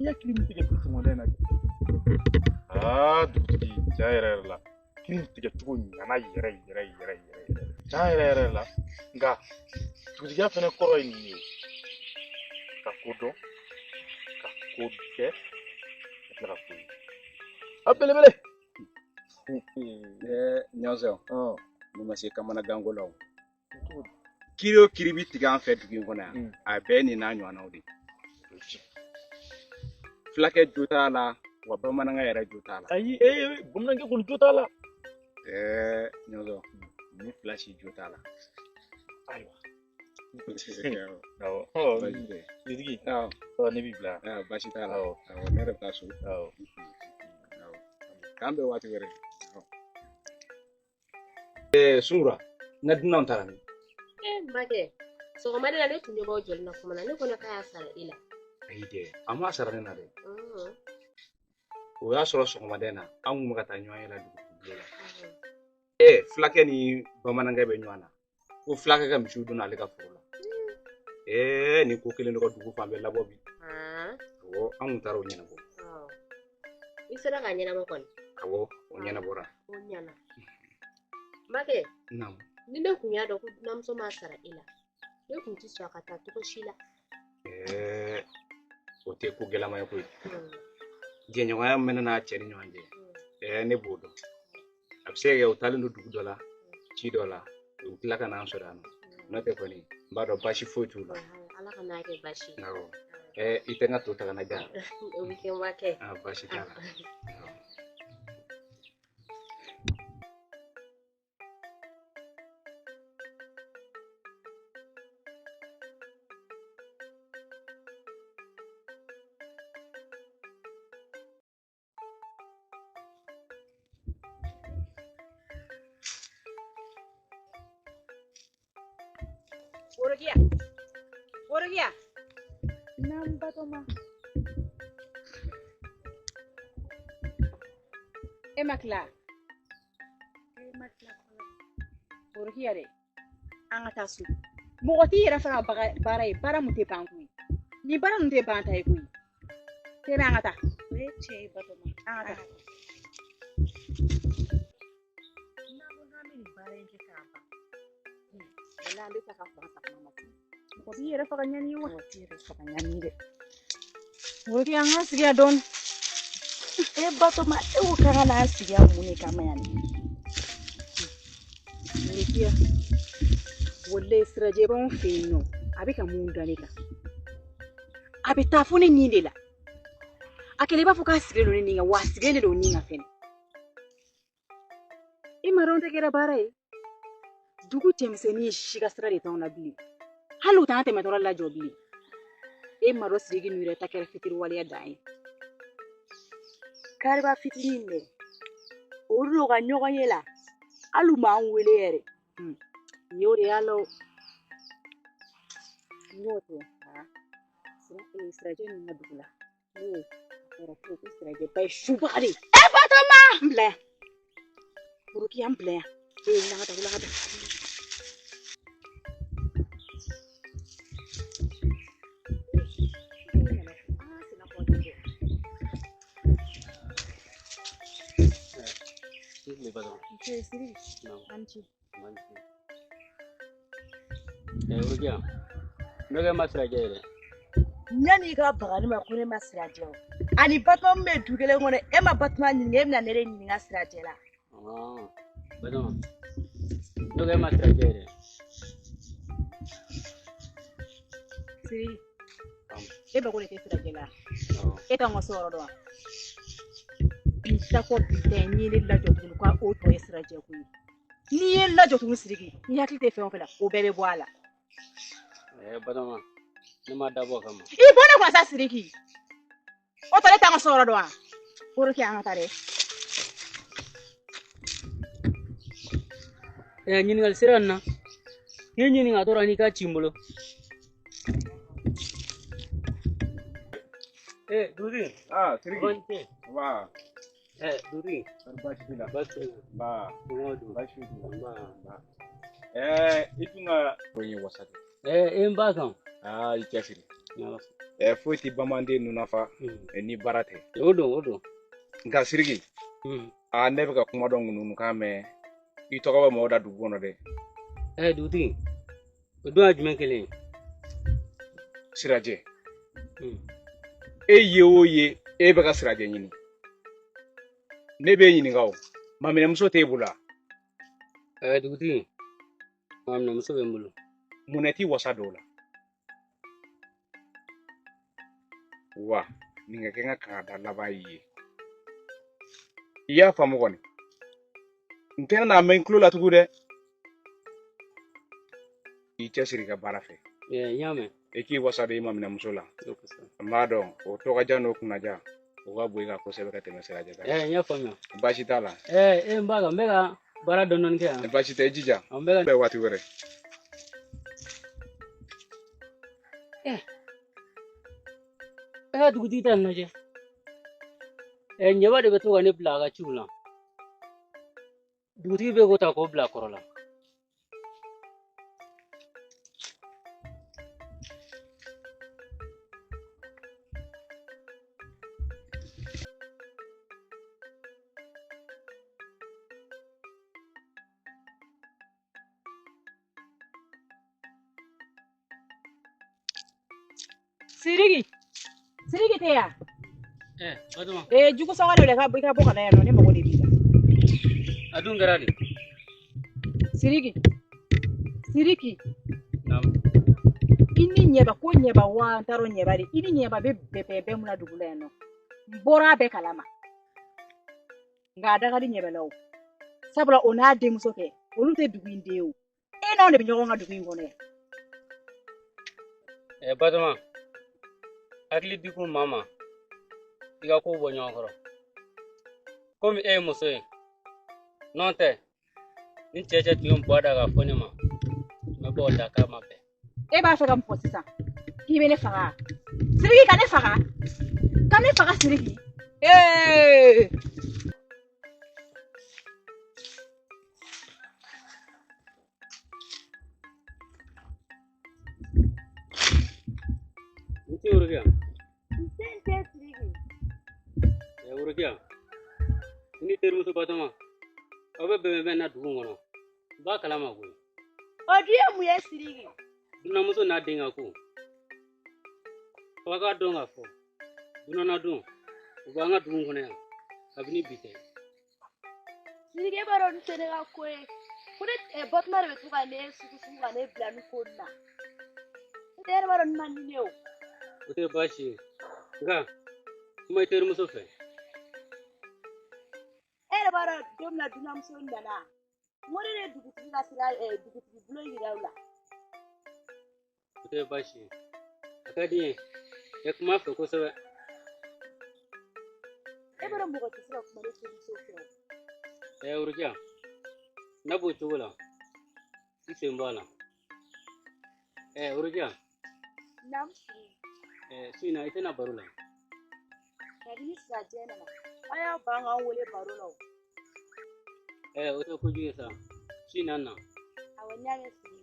I hakili min tigɛ sɔgɔmada in na dugutigi tiɲɛ yɛrɛ yɛrɛ la kiiri tigɛ cogo ɲana yɛrɛ tiɲɛ yɛrɛ yɛrɛ la nka dugutigiya fɛnɛ kɔrɔ ye nin ye ka ko dɔn ka ko kɛ ka tila ka ko ye a belebele. Ɲɔnsɔn ne ma se kamanaganko la o kiri o kiri bi tigɛ an fɛ dugu in kɔnɔ yan a bɛɛ ye nin n'a ɲɔgɔnnaw de fulakɛ jo t'a la wa bamanankan yɛrɛ jo t'a la. Ayi bamanankɛ kɔni jo t'a la. Ɲɔnsɔn ni fila si jo t'a la. Ayiwa. Dugutigi ne b'i bila. Baasi t'a la ne yɛrɛ bɛ taa so. K'an bɛn waati wɛrɛ. Sungura n ka dunan taara min? Makɛ sɔgɔmada la ne tun bɛ bɔ jɔli na kuma na ne kɔnɔ k'a y'a sara i la. Ayi dɛ a ma sara ne na dɛ o y'a sɔrɔ sɔgɔmada in na an kun bɛ ka taa ɲɔgɔn ye la dugu la fulakɛ ni bamanankɛ bɛ ɲɔgɔn na ko fulakɛ ka misiw donna ale ka foro la ni ko kelen dɔ ka dugu fan bɛɛ labɔ bi awɔ an kun taara o ɲɛnabɔ. I sera ka ɲɛnabɔ kɔni? Awɔ o ɲɛnabɔra. O ɲɛna. Makɛ ni ne kun y'a dɔn ko dunanmuso m'a sara i la ne kun tɛ sɔn a ka taa cogo si la. O tɛ ko gɛlɛma ye koyi jɛɲɔgɔnya mɛnɛ n'a cɛ ni ɲɔgɔn cɛ ne b'o dɔn a bɛ se ka kɛ u taalen don dugu dɔ la ci dɔ la u tila ka n'an sɔrɔ yan nɔ n'o tɛ kɔni n b'a dɔn baasi foyi t'u la. Ala ka n'a kɛ baasi ye. Awɔ i tɛ n ka to ta ka na diya. O bɛ kɛ Makɛ. Baasi t'a la. Worokia. Worokia. Namba toma. Emakla. Worokia de. Anga tasu. Mugoti yera fara bara mute banku. Ni bara mute banta yi kuyi. Tebe anga ta. Weche batoma. Anga ta. Nandi saka fasa mama. Ko biere fa kanyani wa. Biere fa kanyani de. Wori anga sigia don. E bato ma e o kanga na sigia muni kama yani. Wori kia. Wolle siraje bon fino. Abi ka munda nika. Abi tafuni nyinde la. Akele ba fuka sigelo ni ninga wa sigelo do ninga fen. Imaronte kera bare. Dugu temseni shiga sira de tauna bili halu ta te metora la jobli e maro sigi nure ta kere fitir waliya dai karba fitininde orulo ga nyoga yela alu ma nwele ere yore yalo ngoto ha sira e siraje ni madula o era ko siraje pai shubari e batama mble buruki amble e la ta Urugia. Mega masrajere. Nyani ka bagani ma kune masrajero. Ani batma me dugele ngone e ma batma ni ngem na nere ni ngasrajela. Ah. Badama. Mega masrajere. Si. E ba kone ke srajela. E ta ngosoro do. Bisa ko biteni ni la jotu ko o to sraje ko. Ni la jotu sirigi. Ni hakite fe on fela o bebe boala. Badama. Nima dabo kama. I bona kwa sa sirigi. O to le ta ngosoro do. Puro ki anga tare. Nyini ngal siranna. Nyini ngatora ni ka chimbulo. Duri. Ah, sirigi. Bonte. Wa. Duri. Bashila. Bashila. Ba. Ngodo. Bashila. Ba. Itunga kwenye wasati. Mbaka. Ah, ikasiri. Nyala. Foti bamande nunafa ni barate. Odo. Nga sirigi. Nebe ka kuma don nunu kame itoka ba moda dugono de. Duri. Odo ajmenkele. Siraje. Oye, ebe ka siraje nyini. Nebe nyini ngao. Mamene mso tebula. Duri. Mamene mso bembulu. Muneti wasa dola. Wa, ninga kenga kada labaye. Iya famu goni. Ntena na menklo la tugude. Icha sirika barafe. Nyame. Eki wasa de mamina musola. Mado, o toka jano kunaja. Oga buiga ko sebe ka temesera jaga. Nya famu. Bashi tala. Mbaga mega bara donon ke. Bashi te jija. Mbega be wati wore. Duguti tan naje. Nyaba de beto gane blaga chula. Duguti be gota ko bla korola. Sirigi teya. Baduma. Juku sawale le ka boka na yano ne mago de biga. Adun garali. Sirigi. Nam. Ini nyeba ko nyeba wa ntaro nyeba ri. Ini nyeba be muna dugula yano. Mbora be kalama. Nga daga di nyeba lawo. Sabula ona de musoke. Olu te dugu inde o. E na on de binyo nga dugu ngone. Baduma. Akli diku mama. Iga ko bo nyokoro. Komi musoy. Nonte. Ni cheche tuyum boda ga fonima. Me bo daka mabe. E b'a fɛ ka mun fɔ sisan k'i bɛ ne faga Siriki ka ne faga Siriki Nti Urukia Nte Siriki Urukia Ni termuso batama Obe bebe na dugu ngono Ba kalama ko Odiye mu ye Siriki Duna muso na dinga ko Waga donga fo Duna na dun Uba nga dugu ngono ya Abini bite Siriki baro ntene ga koe Kude batma re tuka ne suku ga ne blanu ko na Tere baro nmani ne o Ote bashi Nga Kuma termuso fe Ere baro domna duna muso ndana Mori ne dugutigi la sira dugutigi bulo yira la Ote bashi Akadi ya kuma fe ko sabe E baro mo ko sira kuma ne muso fe Urukia Nabu chula Ise mbala Urukia Nam Sina itena barula Kadi sa jena ma Aya banga wole barula Ote kujuye sa Sina na Awanya ne Siriki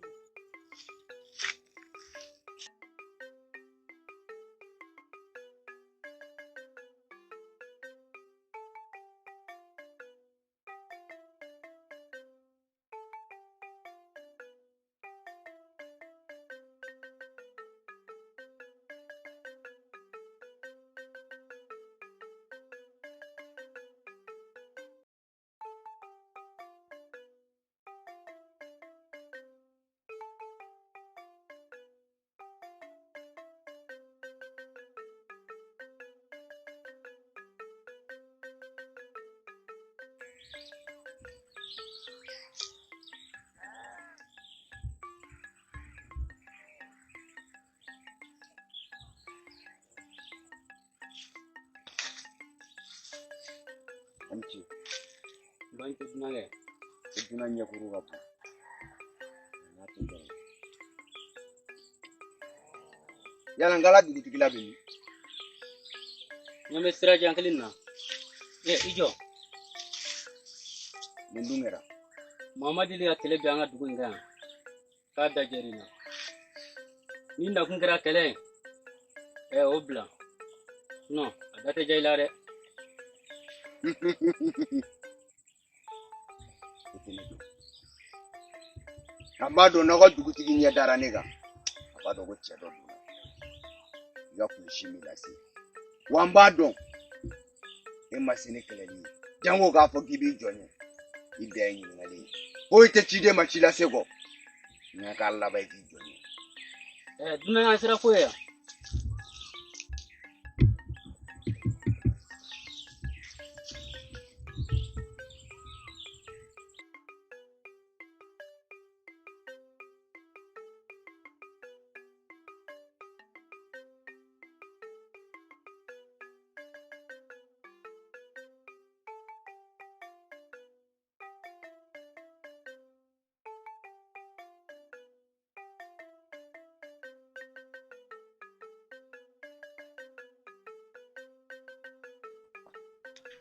Amci. Bantu dunale. Dunanya kuru kapu. Natu dong. Yalan gala dugutigi la bini. Nyame sira jankalin na. Ijo. Mundungera. Mamadi li atele bianga dugu nga. Ka da jerina. Ninda kunkera kele. Obla. No, adate jailare. Amado nago dugutigi nya dara nega. Abado go chedo duna. Ya kulishimi lasi. Wambado. Masini keleli. Jango ga fo gibi jonye. Ide yin ngali. O ite chide machila sego. Na kala ba gi jonye. Duna na sira ko ya.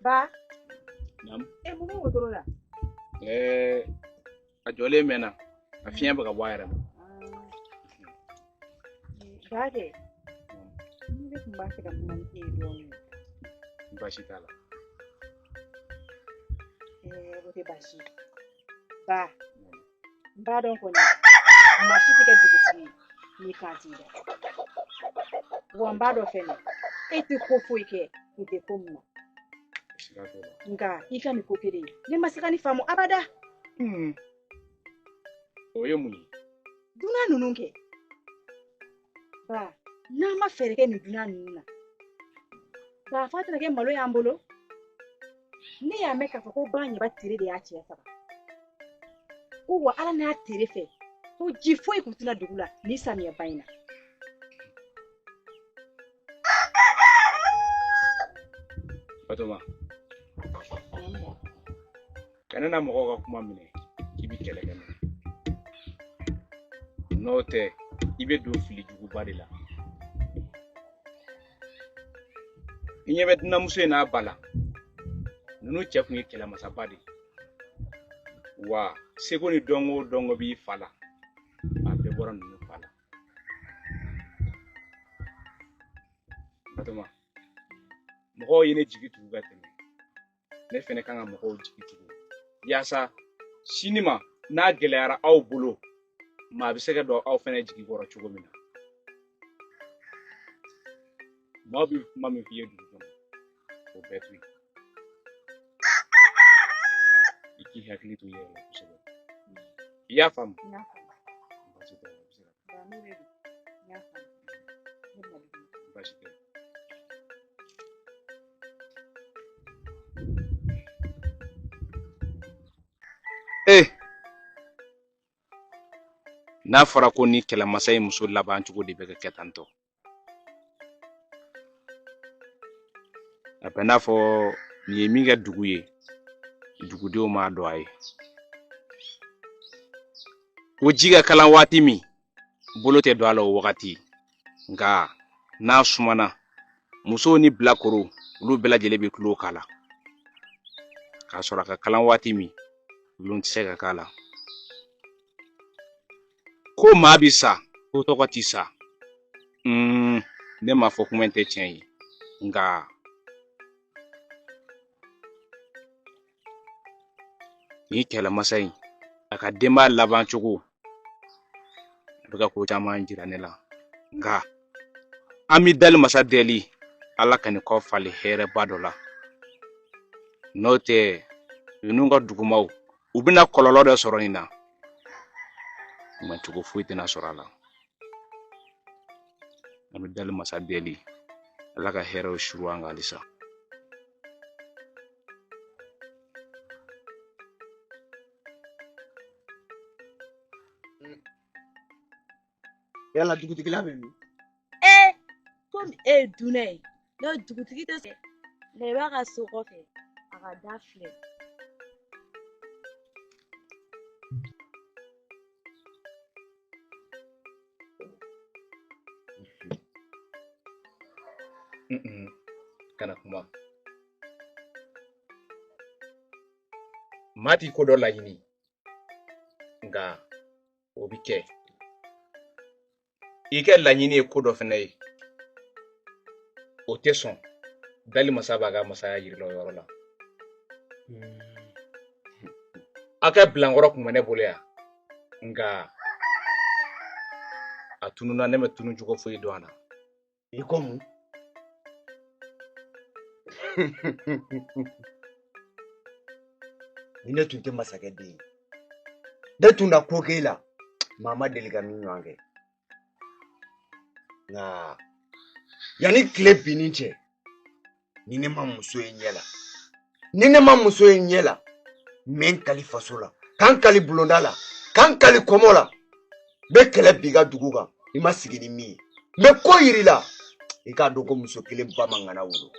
Ba Nam mun bɛ wotoro la a jɔlen mɛnna a fiɲɛ bɛ ka bɔ a yɛrɛ ma Ba kɛ ne tun b'a fɛ ka kuma ni e ye dɔɔnin baasi t'a la o tɛ baasi ye Ba n b'a dɔn kɔni maa si tɛ kɛ dugutigi n'i kan t'i da wa n b'a dɔn fɛnɛ e tɛ ko foyi kɛ i tɛ ko mun na nka i ka nin ko kelen ne ma se ka nin faamu abada o ye mun ye dunan ninnu kɛ Ba n'an ma fɛɛrɛ kɛ nin dunan ninnu na k'a fɔ a tɛna kɛ malo y'an bolo ne y'a mɛn k'a fɔ ko ba ɲɛba tere de y'a cɛ saba ko wa ala n'a tere fɛ ko ji foyi kun tɛna dugu la ni samiyɛ ba in na Batoma kana na mɔgɔw ka kuma minɛ k'i bi kɛlɛ kɛ n'o tɛ i bɛ don fili juguba de la i ɲɛ bɛ dunanmuso in n'a ba la ninnu cɛ kun ye kɛlɛmasaba de wa seko ni dɔnko o dɔnko b'i fa la a bɛɛ bɔra ninnu fa la Batoma mɔgɔw ye ne jigi tugu ka tɛmɛ ne fɛnɛ kan ka mɔgɔw jigi tugu yaasa sini ma n'a gɛlɛyara aw bolo maa bɛ se ka don aw fɛnɛ jigi kɔrɔ cogo min na maaw bɛ kuma min f'i ye dugu kɔnɔ o bɛɛ to yen i k'i hakili to i yɛrɛ la kosɛbɛ i y'a faamu baasi tɛ baasi tɛ n'a fɔra ko ni kɛlɛmasa ye muso laban cogo de bɛ kɛ tan tɔ a bɛ n'a fɔ nin ye min kɛ dugu ye dugudenw m'a dɔn a ye ko ji ka kalan waati min bolo tɛ don a la o wagati nka n'a sumana musow ni bilakoro olu bɛɛ lajɛlen bɛ tulo k'a la k'a sɔrɔ a ka kalan waati min olu tɛ se ka k'a la ko maa bi sa ko tɔgɔ ti sa ne m'a fɔ kuma in tɛ tiɲɛ ye nka ni kɛlɛmasa in a ka denbaya laban cogo a bɛ ka ko caman jira ne la nka an bɛ dali masa deli ala ka nin kɔ fali hɛrɛba dɔ la n'o tɛ ninnu ka dugumaw u bɛna kɔlɔlɔ dɔ sɔrɔ nin na ma cogo foyi tɛna sɔrɔ a la an bɛ dali masa deli ala ka hɛrɛw suru an kan halisa yala dugutigila bɛ min komi e ye dunɛ ye n'o dugutigi tɛ se ne b'a ka so kɔfɛ a ka da filɛ kana kuma maa t'i ko dɔ laɲini nka o bi kɛ i kɛ laɲini ye ko dɔ fɛnɛ ye o tɛ sɔn dali masa b'a ka masaya yirila o yɔrɔ la a kɛ bilankɔrɔ kun bɛ ne bolo yan nka a tununa ne ma tunu cogo foyi dɔn a la i ko mun ni ne tun tɛ masakɛ den ye ne tun na ko k'e la maa ma deli ka min ɲɔgɔn kɛ nka yanni tile binni cɛ ni ne ma muso ye ɲɛ la ni ne ma muso ye ɲɛ la n bɛ n kali faso la k'an kali bulonda la k'an kali kɔmɔ la n bɛ kɛlɛ bin i ka dugu kan i ma sigi ni min ye n bɛ ko yir'i la i k'a dɔn ko muso kelen ba man kana wolo